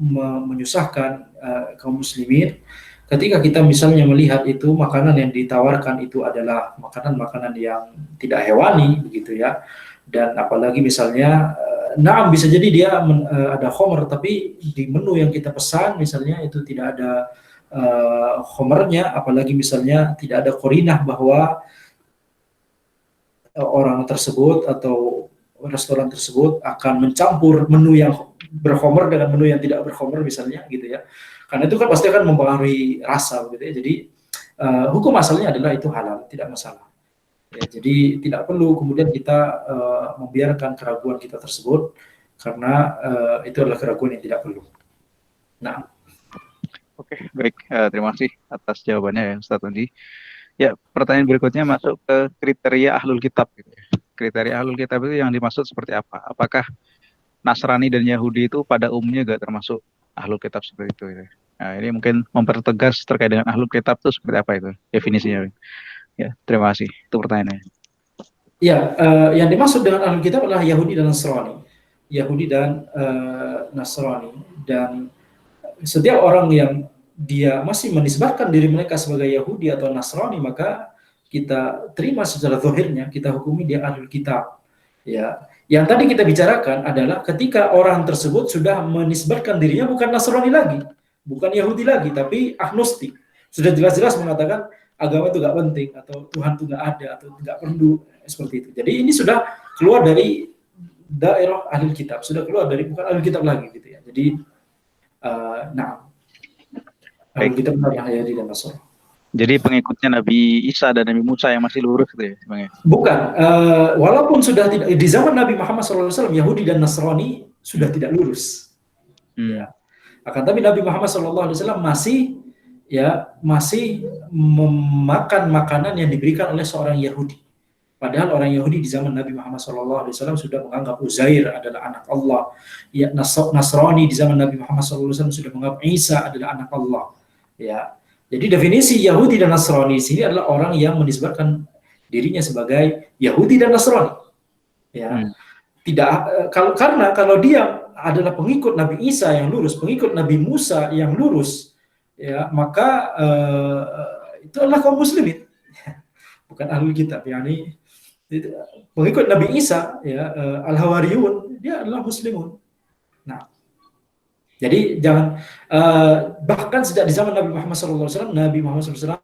menyusahkan kaum muslimin ketika kita misalnya melihat itu makanan yang ditawarkan itu adalah makanan-makanan yang tidak hewani begitu ya. Dan apalagi misalnya nah bisa jadi dia ada khomer tapi di menu yang kita pesan misalnya itu tidak ada khomernya, apalagi misalnya tidak ada korinah bahwa orang tersebut atau restoran tersebut akan mencampur menu yang berkhomer dengan menu yang tidak berkhomer misalnya gitu ya, karena itu kan pasti akan mempengaruhi rasa gitu ya. Jadi hukum asalnya adalah itu halal, tidak masalah ya. Jadi tidak perlu kemudian kita membiarkan keraguan kita tersebut karena itu adalah keraguan yang tidak perlu. Nah, Oke, baik. Terima kasih atas jawabannya ya, Ustadz Andi. Ya, pertanyaan berikutnya masuk ke kriteria ahlul kitab. Gitu ya. Kriteria ahlul kitab itu yang dimaksud seperti apa? Apakah Nasrani dan Yahudi itu pada umumnya gak termasuk ahlul kitab seperti itu? Gitu. Nah, ini mungkin mempertegas terkait dengan ahlul kitab itu seperti apa itu definisinya? Ya, terima kasih. Itu pertanyaannya. ya, yang dimaksud dengan ahlul kitab adalah Yahudi dan Nasrani. Yahudi dan Nasrani. Dan setiap orang yang dia masih menisbatkan diri mereka sebagai Yahudi atau Nasrani, maka kita terima secara zahirnya, kita hukumi dia ahlul kitab. Ya, yang tadi kita bicarakan adalah ketika orang tersebut sudah menisbatkan dirinya bukan Nasrani lagi, bukan Yahudi lagi, tapi agnostik. Sudah jelas-jelas mengatakan agama itu gak penting, atau Tuhan itu gak ada, atau gak perlu, seperti itu. Jadi ini sudah keluar dari daerah ahlul kitab, sudah keluar dari bukan ahlul kitab lagi gitu ya. Jadi nah, Baik. kita benar yang Yahudi dan Nasrani. Jadi pengikutnya Nabi Isa dan Nabi Musa yang masih lurus gitu ya, Bang ya? Bukan, walaupun sudah tidak di zaman Nabi Muhammad SAW, Yahudi dan Nasrani sudah tidak lurus. Ya. Akan tapi Nabi Muhammad SAW masih memakan makanan yang diberikan oleh seorang Yahudi. Padahal orang Yahudi di zaman Nabi Muhammad SAW sudah menganggap Uzair adalah anak Allah. Ya, Nasrani di zaman Nabi Muhammad SAW sudah menganggap Isa adalah anak Allah. Ya, jadi definisi Yahudi dan Nasrani di sini adalah orang yang menisbatkan dirinya sebagai Yahudi dan Nasrani. Ya, tidak karena kalau dia adalah pengikut Nabi Isa yang lurus, pengikut Nabi Musa yang lurus, ya maka itu adalah kaum muslimin, bukan ahlul kitab. Yani pengikut Nabi Isa, ya al-Hawariyun, dia adalah muslimun. Nah, jadi jangan bahkan sejak di zaman Nabi Muhammad SAW, Nabi Muhammad SAW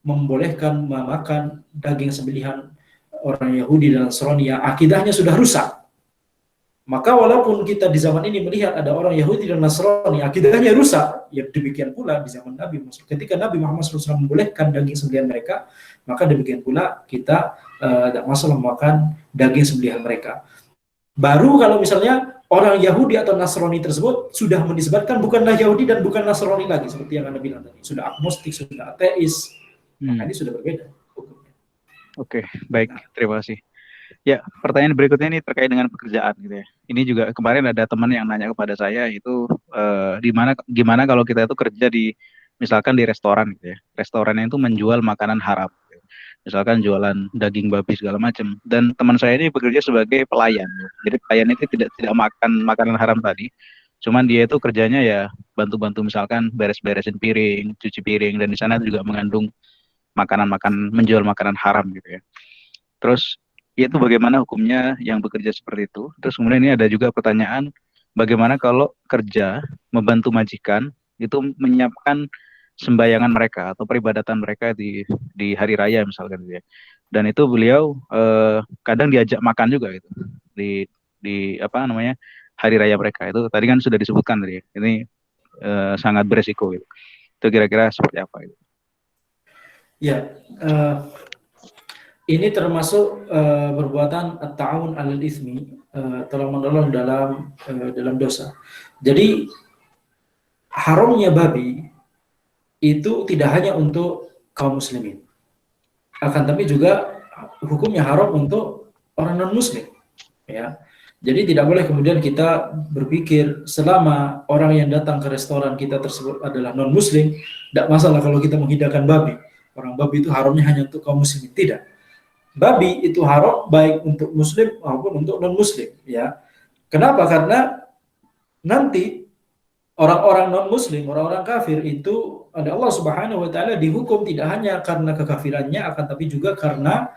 membolehkan memakan daging sembelihan orang Yahudi dan Nasrani yang akidahnya sudah rusak. Maka walaupun kita di zaman ini melihat ada orang Yahudi dan Nasrani akidahnya rusak, ya demikian pula di zaman Nabi Muhammad. Ketika Nabi Muhammad SAW membolehkan daging sembelihan mereka, maka demikian pula kita tidak masalah memakan daging sembelihan mereka. Baru kalau misalnya orang Yahudi atau Nasrani tersebut sudah menisbatkan bukanlah Yahudi dan bukan Nasrani lagi, seperti yang Anda bilang tadi, sudah agnostik, sudah ateis, maka ini sudah berbeda. Oke, baik, terima kasih. Ya, pertanyaan berikutnya ini terkait dengan pekerjaan gitu ya. Ini juga kemarin ada teman yang nanya kepada saya itu gimana kalau kita itu kerja di misalkan di restoran gitu ya. Restorannya itu menjual makanan haram. Gitu. Misalkan jualan daging babi segala macam. Dan teman saya ini bekerja sebagai pelayan. Gitu. Jadi pelayan itu tidak makan makanan haram tadi. Cuman dia itu kerjanya ya bantu-bantu misalkan beres-beresin piring, cuci piring, dan di sana juga mengandung menjual makanan haram gitu ya. Terus yaitu bagaimana hukumnya yang bekerja seperti itu. Terus kemudian ini ada juga pertanyaan, bagaimana kalau kerja membantu majikan itu menyiapkan sembayangan mereka atau peribadatan mereka di hari raya misalkan gitu ya. Dan itu beliau kadang diajak makan juga gitu di apa namanya hari raya mereka itu tadi kan sudah disebutkan tadi ya. Ini sangat beresiko gitu. Itu kira-kira seperti apa itu? Ya, ini termasuk perbuatan at-ta'awun 'alal itsmi, tolong-menolong dalam dosa. Jadi haramnya babi itu tidak hanya untuk kaum muslimin, akan tapi juga hukumnya haram untuk orang non muslim, ya. Jadi tidak boleh kemudian kita berpikir selama orang yang datang ke restoran kita tersebut adalah non muslim, tidak masalah kalau kita menghidangkan babi. Orang babi itu haramnya hanya untuk kaum muslimin, tidak. Babi itu haram baik untuk muslim maupun untuk non muslim, ya. Kenapa? Karena nanti orang-orang non muslim, orang-orang kafir itu ada Allah Subhanahu wa taala dihukum tidak hanya karena kekafirannya, akan tapi juga karena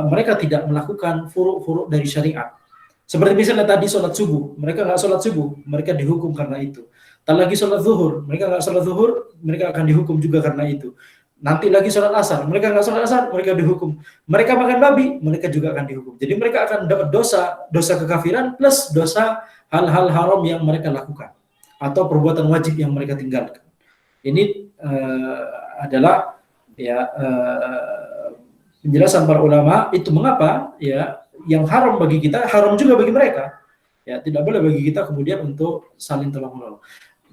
mereka tidak melakukan furuk-furuk dari syariat. Seperti misalnya tadi sholat subuh, mereka nggak sholat subuh, mereka dihukum karena itu. Tak lagi sholat zuhur, mereka nggak sholat zuhur, mereka akan dihukum juga karena itu. Nanti lagi sholat asar, mereka nggak sholat asar, mereka dihukum. Mereka makan babi, mereka juga akan dihukum. Jadi mereka akan dapat dosa kekafiran plus dosa hal-hal haram yang mereka lakukan atau perbuatan wajib yang mereka tinggalkan. Ini adalah ya penjelasan para ulama itu mengapa ya yang haram bagi kita haram juga bagi mereka. Ya, tidak boleh bagi kita kemudian untuk saling tolong-menolong.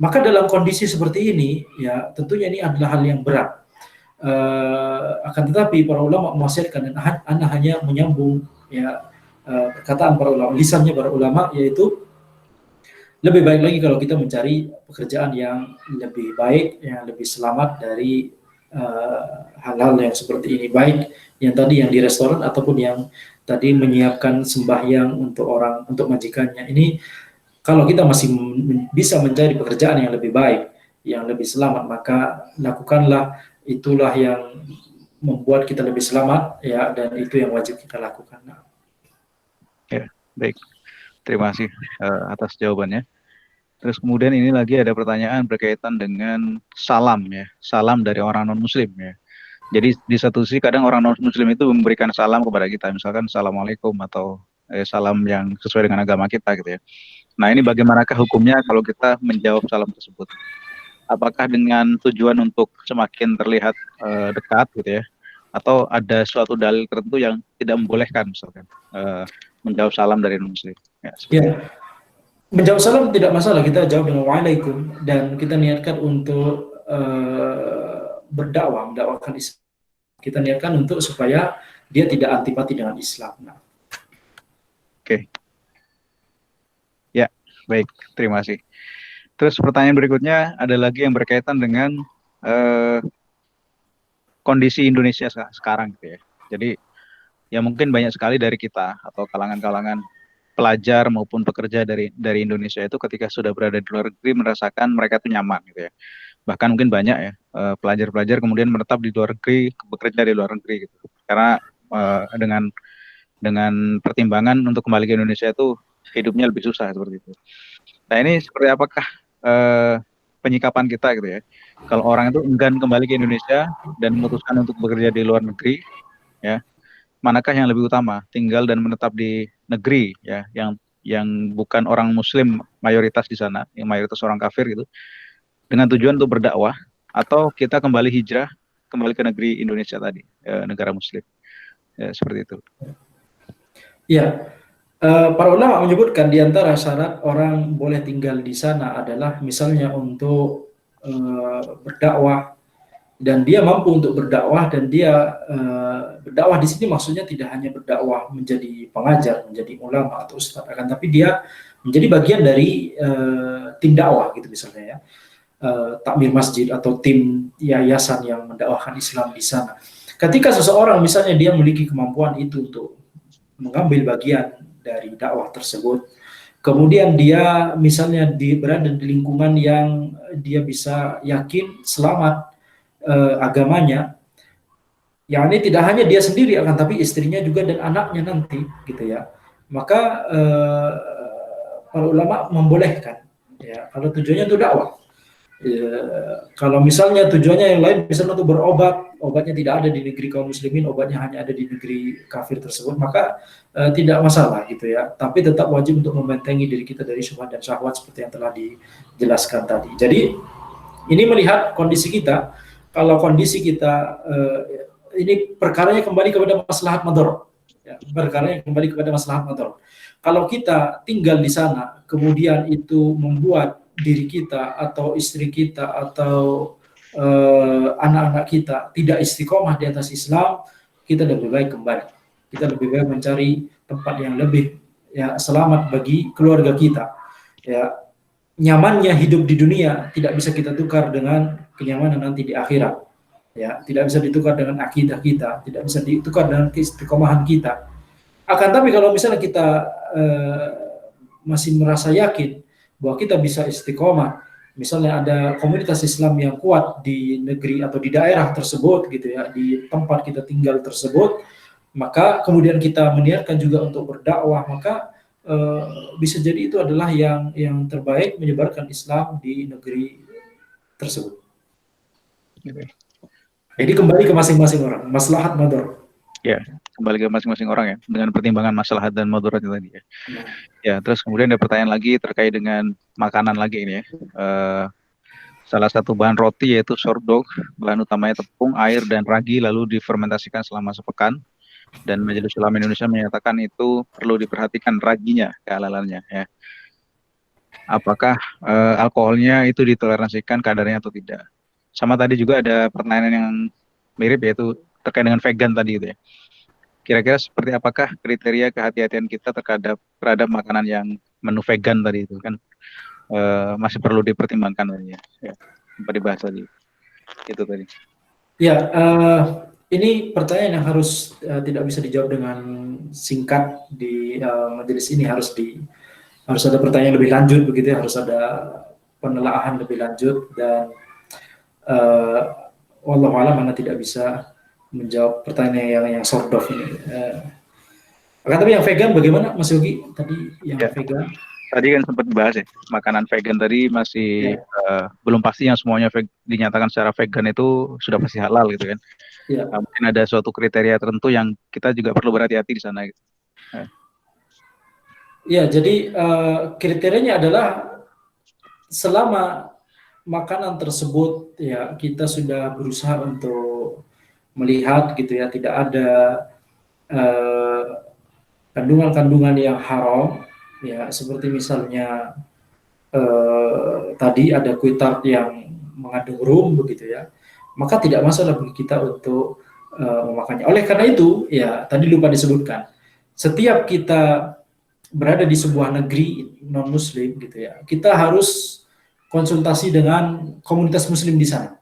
Maka dalam kondisi seperti ini ya tentunya ini adalah hal yang berat. Akan tetapi para ulama mewasiatkan dan ana hanya menyambung ya perkataan para ulama, lisannya para ulama, yaitu lebih baik lagi kalau kita mencari pekerjaan yang lebih baik, yang lebih selamat dari hal-hal yang seperti ini, baik yang tadi yang di restoran ataupun yang tadi menyiapkan sembahyang untuk majikannya. Ini kalau kita masih bisa mencari pekerjaan yang lebih baik, yang lebih selamat, maka lakukanlah. Itulah yang membuat kita lebih selamat ya, dan itu yang wajib kita lakukan. Ya, baik. Terima kasih atas jawabannya. Terus kemudian ini lagi ada pertanyaan berkaitan dengan salam ya, salam dari orang non muslim ya. Jadi di satu sisi kadang orang non muslim itu memberikan salam kepada kita, misalkan assalamualaikum atau salam yang sesuai dengan agama kita gitu ya. Nah ini bagaimanakah hukumnya kalau kita menjawab salam tersebut? Apakah dengan tujuan untuk semakin terlihat dekat gitu ya, atau ada suatu dalil tertentu yang tidak membolehkan misalkan menjawab salam dari non muslim? Ya, menjawab salam tidak masalah, kita jawab dengan waalaikum dan kita niatkan untuk mendakwahkan Islam. Kita niatkan untuk supaya dia tidak antipati dengan Islam. Oke. Ya, baik. Terima kasih. Terus pertanyaan berikutnya ada lagi yang berkaitan dengan kondisi Indonesia sekarang gitu ya. Jadi ya mungkin banyak sekali dari kita atau kalangan-kalangan pelajar maupun pekerja dari Indonesia itu ketika sudah berada di luar negeri merasakan mereka itu nyaman gitu ya. Bahkan mungkin banyak ya pelajar-pelajar kemudian menetap di luar negeri, bekerja di luar negeri gitu. Karena dengan pertimbangan untuk kembali ke Indonesia itu hidupnya lebih susah seperti itu. Nah ini seperti apakah penyikapan kita gitu ya? Kalau orang itu enggan kembali ke Indonesia dan memutuskan untuk bekerja di luar negeri, ya, manakah yang lebih utama? Tinggal dan menetap di negeri ya, yang bukan orang Muslim mayoritas di sana, yang mayoritas orang kafir gitu, dengan tujuan untuk berdakwah, atau kita kembali hijrah kembali ke negeri Indonesia tadi, negara Muslim, ya, seperti itu. Ya, para ulama menyebutkan di antara syarat orang boleh tinggal di sana adalah misalnya untuk berdakwah, dan dia mampu untuk berdakwah, dan dia berdakwah di sini maksudnya tidak hanya berdakwah menjadi pengajar, menjadi ulama atau ustadz, akan tapi dia menjadi bagian dari tim dakwah gitu misalnya ya. Takmir masjid atau tim yayasan yang mendakwahkan Islam di sana. Ketika seseorang misalnya dia memiliki kemampuan itu untuk mengambil bagian dari dakwah tersebut, kemudian dia misalnya berada di lingkungan yang dia bisa yakin selamat agamanya, yakni tidak hanya dia sendiri akan tapi istrinya juga dan anaknya nanti gitu ya. Maka para ulama membolehkan ya kalau tujuannya itu dakwah. Ya, kalau misalnya tujuannya yang lain misalnya untuk berobat, obatnya tidak ada di negeri kaum muslimin, obatnya hanya ada di negeri kafir tersebut, maka tidak masalah gitu ya. Tapi tetap wajib untuk membentengi diri kita dari syubhat dan syahwat seperti yang telah dijelaskan tadi. Jadi ini melihat kondisi kita. Kalau kondisi kita ini perkaranya kembali kepada maslahat madharat. Ya, perkaranya kembali kepada maslahat madharat. Kalau kita tinggal di sana, kemudian itu membuat diri kita atau istri kita atau anak-anak kita tidak istiqomah di atas Islam, kita lebih baik kembali. Kita lebih baik mencari tempat yang lebih ya selamat bagi keluarga kita. Ya, nyamannya hidup di dunia tidak bisa kita tukar dengan kenyamanan nanti di akhirat. Ya, tidak bisa ditukar dengan akidah kita, tidak bisa ditukar dengan keistiqomahan kita. Akan tapi kalau misalnya kita masih merasa yakin bahwa kita bisa istiqomah, misalnya ada komunitas Islam yang kuat di negeri atau di daerah tersebut gitu ya, di tempat kita tinggal tersebut, maka kemudian kita meniatkan juga untuk berdakwah, maka bisa jadi itu adalah yang terbaik menyebarkan Islam di negeri tersebut. Jadi kembali ke masing-masing orang, maslahat madharat. Ya, kembali ke masing-masing orang ya, dengan pertimbangan maslahat dan madarat tadi ya. Ya, terus kemudian ada pertanyaan lagi terkait dengan makanan lagi ini ya. Salah satu bahan roti yaitu sourdough, bahan utamanya tepung, air, dan ragi, lalu difermentasikan selama sepekan. Dan Majelis Ulama Indonesia menyatakan itu perlu diperhatikan raginya, kehalalannya ya. Apakah alkoholnya itu ditoleransikan kadarnya atau tidak? Sama tadi juga ada pertanyaan yang mirip yaitu terkait dengan vegan tadi itu ya. Kira-kira seperti apakah kriteria kehati-hatian kita terhadap makanan yang menu vegan tadi itu kan masih perlu dipertimbangkan tadi ya. Sempat dibahas tadi. Itu tadi. Ya, ini pertanyaan yang harus tidak bisa dijawab dengan singkat di majelis ini, harus ada pertanyaan lebih lanjut begitu ya, harus ada penelaahan lebih lanjut dan wallahu a'lam mana tidak bisa menjawab pertanyaan yang sourdough ini. Tapi yang vegan bagaimana Mas Yogi tadi yang vegan? Tadi kan sempat dibahas ya, makanan vegan tadi masih belum pasti yang semuanya dinyatakan secara vegan itu sudah pasti halal gitu kan. Ya. Mungkin ada suatu kriteria tertentu yang kita juga perlu berhati-hati di sana. Gitu. Ya, jadi kriterianya adalah selama makanan tersebut ya kita sudah berusaha untuk melihat gitu ya, tidak ada kandungan-kandungan yang haram ya, seperti misalnya tadi ada kue tart yang mengandung rum begitu ya, maka tidak masalah bagi kita untuk memakannya. Oleh karena itu ya tadi lupa disebutkan, setiap kita berada di sebuah negeri non muslim gitu ya, kita harus konsultasi dengan komunitas muslim di sana,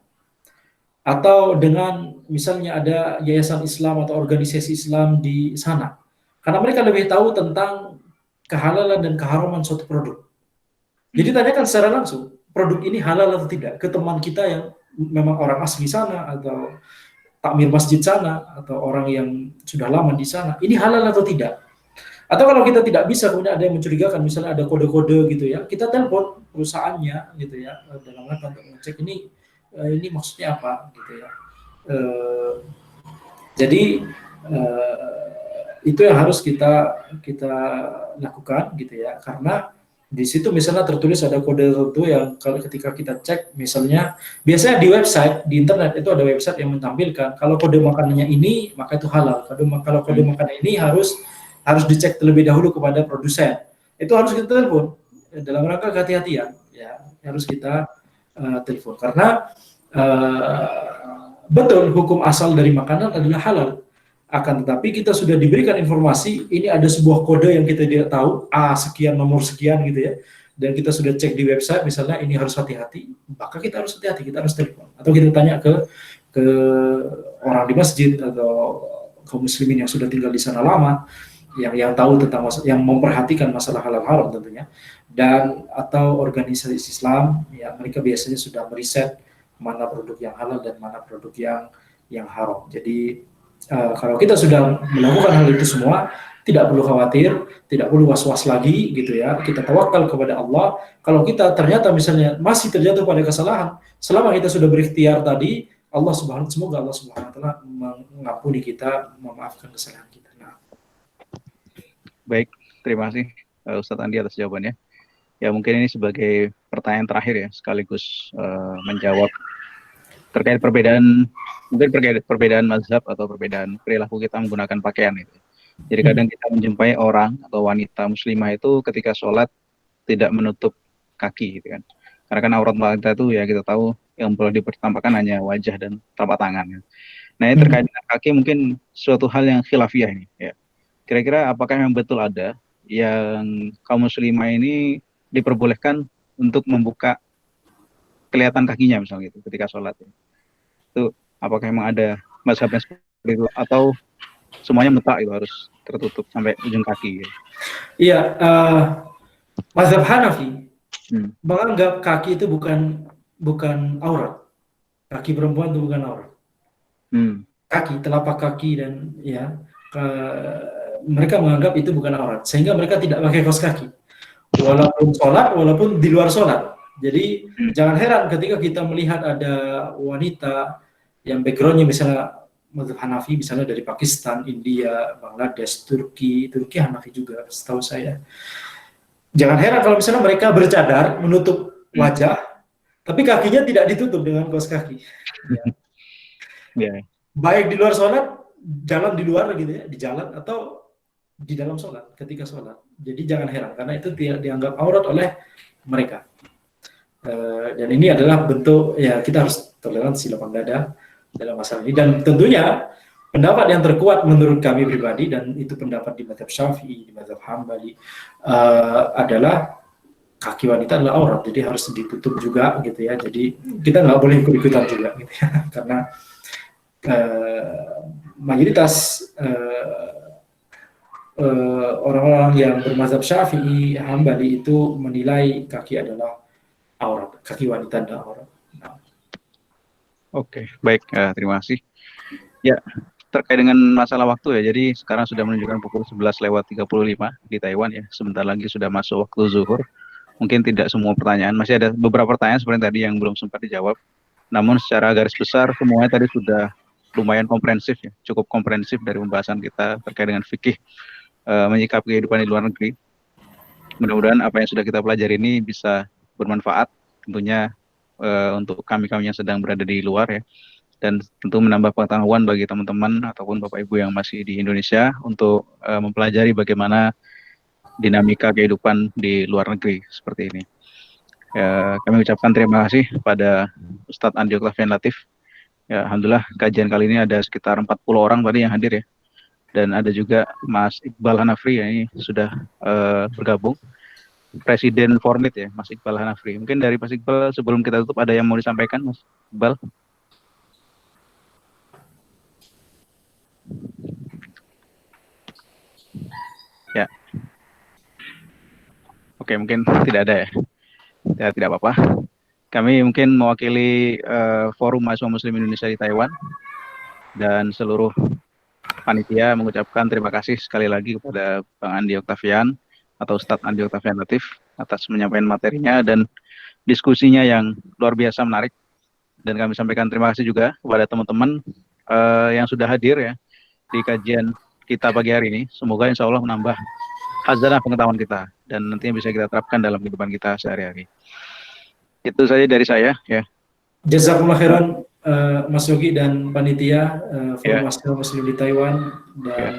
atau dengan misalnya ada yayasan Islam atau organisasi Islam di sana, karena mereka lebih tahu tentang kehalalan dan keharaman suatu produk. Jadi tanyakan secara langsung, produk ini halal atau tidak ke teman kita yang memang orang asli sana, atau takmir masjid sana, atau orang yang sudah lama di sana, ini halal atau tidak. Atau kalau kita tidak bisa, kemudian ada yang mencurigakan, misalnya ada kode-kode gitu ya, kita telepon perusahaannya gitu ya, dalam rangka untuk mengecek ini maksudnya apa gitu ya. Jadi itu yang harus kita lakukan gitu ya, karena di situ misalnya tertulis ada kode tertentu yang kalau ketika kita cek, misalnya biasanya di website, di internet itu ada website yang menampilkan kalau kode makanannya ini maka itu halal, kalau kode makanan ini harus dicek terlebih dahulu kepada produsen. Itu harus kita telepon dalam rangka kehati-hatian ya, harus kita telepon, karena betul hukum asal dari makanan adalah halal, akan tetapi kita sudah diberikan informasi ini ada sebuah kode yang kita tidak tahu, A sekian nomor sekian gitu ya, dan kita sudah cek di website misalnya ini harus hati-hati, maka kita harus hati-hati, kita harus telepon atau kita tanya ke orang di masjid atau kaum muslimin yang sudah tinggal di sana lama, yang tahu tentang yang memperhatikan masalah halal haram tentunya, dan atau organisasi Islam ya, mereka biasanya sudah meriset mana produk yang halal dan mana produk yang haram. Jadi Kalau kita sudah melakukan hal itu semua, tidak perlu khawatir, tidak perlu was-was lagi gitu ya. Kita tawakal kepada Allah. Kalau kita ternyata misalnya masih terjatuh pada kesalahan, selama kita sudah berikhtiar tadi, semoga Allah Subhanahu wa taala mengampuni kita, memaafkan kesalahan kita. Nah. Baik, terima kasih Ustadz Andi atas jawabannya. Ya mungkin ini sebagai pertanyaan terakhir ya, sekaligus menjawab terkait perbedaan mazhab atau perbedaan perilaku kita menggunakan pakaian itu. Jadi kadang kita menjumpai orang atau wanita muslimah itu ketika sholat tidak menutup kaki gitu kan. Karena kan aurat wanita itu ya kita tahu yang boleh dipertampakkan hanya wajah dan telapak tangan. Nah ini terkait dengan kaki mungkin suatu hal yang khilafiyah ini ya. Kira-kira apakah yang betul ada yang kaum muslimah ini diperbolehkan untuk membuka kelihatan kakinya misalnya gitu ketika sholat ya. Itu apakah memang ada mazhabnya seperti itu atau semuanya mutlak itu harus tertutup sampai ujung kaki ya? Iya, mazhab Hanafi menganggap kaki itu bukan aurat. Kaki perempuan itu bukan aurat. Kaki, telapak kaki dan ya mereka menganggap itu bukan aurat, sehingga mereka tidak pakai kaos kaki walaupun sholat, walaupun di luar sholat. Jadi jangan heran ketika kita melihat ada wanita yang backgroundnya misalnya mazhab Hanafi, misalnya dari Pakistan, India, Bangladesh, Turki Hanafi juga setahu saya. Jangan heran kalau misalnya mereka bercadar menutup wajah, tapi kakinya tidak ditutup dengan kaos kaki. Baik di luar sholat, jalan di luar gitu ya, di jalan atau di dalam sholat, ketika sholat. Jadi jangan heran karena itu tidak dianggap aurat oleh mereka. Dan ini adalah bentuk ya kita harus toleransi, lapang dada dalam masalah ini. Dan tentunya pendapat yang terkuat menurut kami pribadi, dan itu pendapat di mazhab Syafi'i, di mazhab Hambali, adalah kaki wanita adalah aurat, jadi harus ditutup juga gitu ya. Jadi kita nggak boleh ikut-ikutan juga gitu ya, karena mayoritas orang-orang yang bermazhab Syafi'i, Hambali itu menilai kaki adalah aurat, kaki wanita adalah aurat. Nah. Oke, baik, terima kasih. Ya, terkait dengan masalah waktu ya, jadi sekarang sudah menunjukkan pukul 11:35 di Taiwan ya, sebentar lagi sudah masuk waktu zuhur. Mungkin tidak semua pertanyaan, masih ada beberapa pertanyaan seperti tadi yang belum sempat dijawab. Namun secara garis besar semuanya tadi sudah lumayan komprehensif ya, cukup komprehensif dari pembahasan kita terkait dengan fikih menyikapi kehidupan di luar negeri. Mudah-mudahan apa yang sudah kita pelajari ini bisa bermanfaat tentunya untuk kami yang sedang berada di luar ya, dan tentu menambah pengetahuan bagi teman-teman ataupun Bapak Ibu yang masih di Indonesia untuk mempelajari bagaimana dinamika kehidupan di luar negeri seperti ini. Kami ucapkan terima kasih kepada Ustadz Andi Oktavian Latif. Ya, alhamdulillah kajian kali ini ada sekitar 40 orang tadi yang hadir ya. Dan ada juga Mas Iqbal Hanafri ya, ini sudah bergabung. Presiden Formit ya, Mas Iqbal Hanafri. Mungkin dari Mas Iqbal sebelum kita tutup ada yang mau disampaikan, Mas Iqbal? Ya. Oke, mungkin tidak ada ya. Ya, tidak apa-apa. Kami mungkin mewakili Forum Mahasiswa Muslim Indonesia di Taiwan dan seluruh panitia mengucapkan terima kasih sekali lagi kepada Bang Andi Oktavian atau Ustadz Andi Oktavian Latif atas menyampaikan materinya dan diskusinya yang luar biasa menarik. Dan kami sampaikan terima kasih juga kepada teman-teman yang sudah hadir ya di kajian kita pagi hari ini. Semoga insya Allah menambah khazanah pengetahuan kita dan nantinya bisa kita terapkan dalam kehidupan kita sehari-hari. Itu saja dari saya ya. Jazakumullah khairan Mas Yogi dan panitia Forum Mahasiswa Muslim di Taiwan dan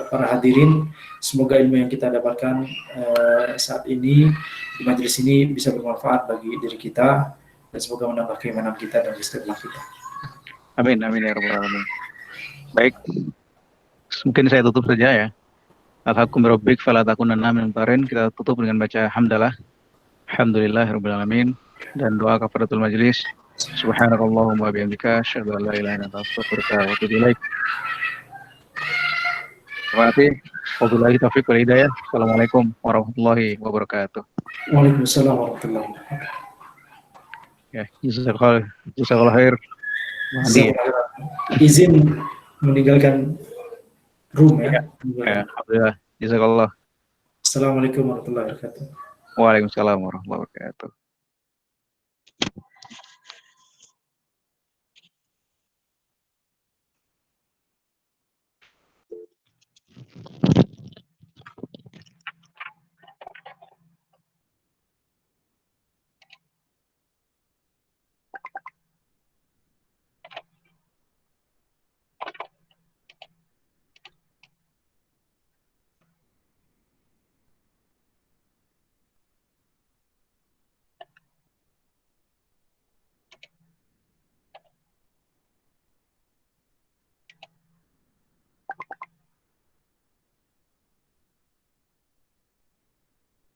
para hadirin. Semoga ilmu yang kita dapatkan saat ini di majelis ini bisa bermanfaat bagi diri kita dan semoga menambah keimanan kita dan istiqomah kita. Amin, amin ya rabbal alamin. Baik, mungkin saya tutup saja ya. Alhaqqum birabbik fala takunanna minal mumtarin. Kita tutup dengan baca hamdalah. Alhamdulillahirabbil alamin dan doa kafaratul majelis. Subhanakallahumma wa bihamdika asyhadu an la ilaha illa anta astaghfiruka wa atubu ilaik. Terima kasih. Wabillahi taufiq wal hidayah. Assalamualaikum warahmatullahi wabarakatuh. Waalaikumsalam warahmatullahi wabarakatuh. Ya, jazakallah khair. Izin meninggalkan room ya. Ya, alhamdulillah. Jazakallah. Assalamualaikum warahmatullahi wabarakatuh. Waalaikumsalam warahmatullahi wabarakatuh.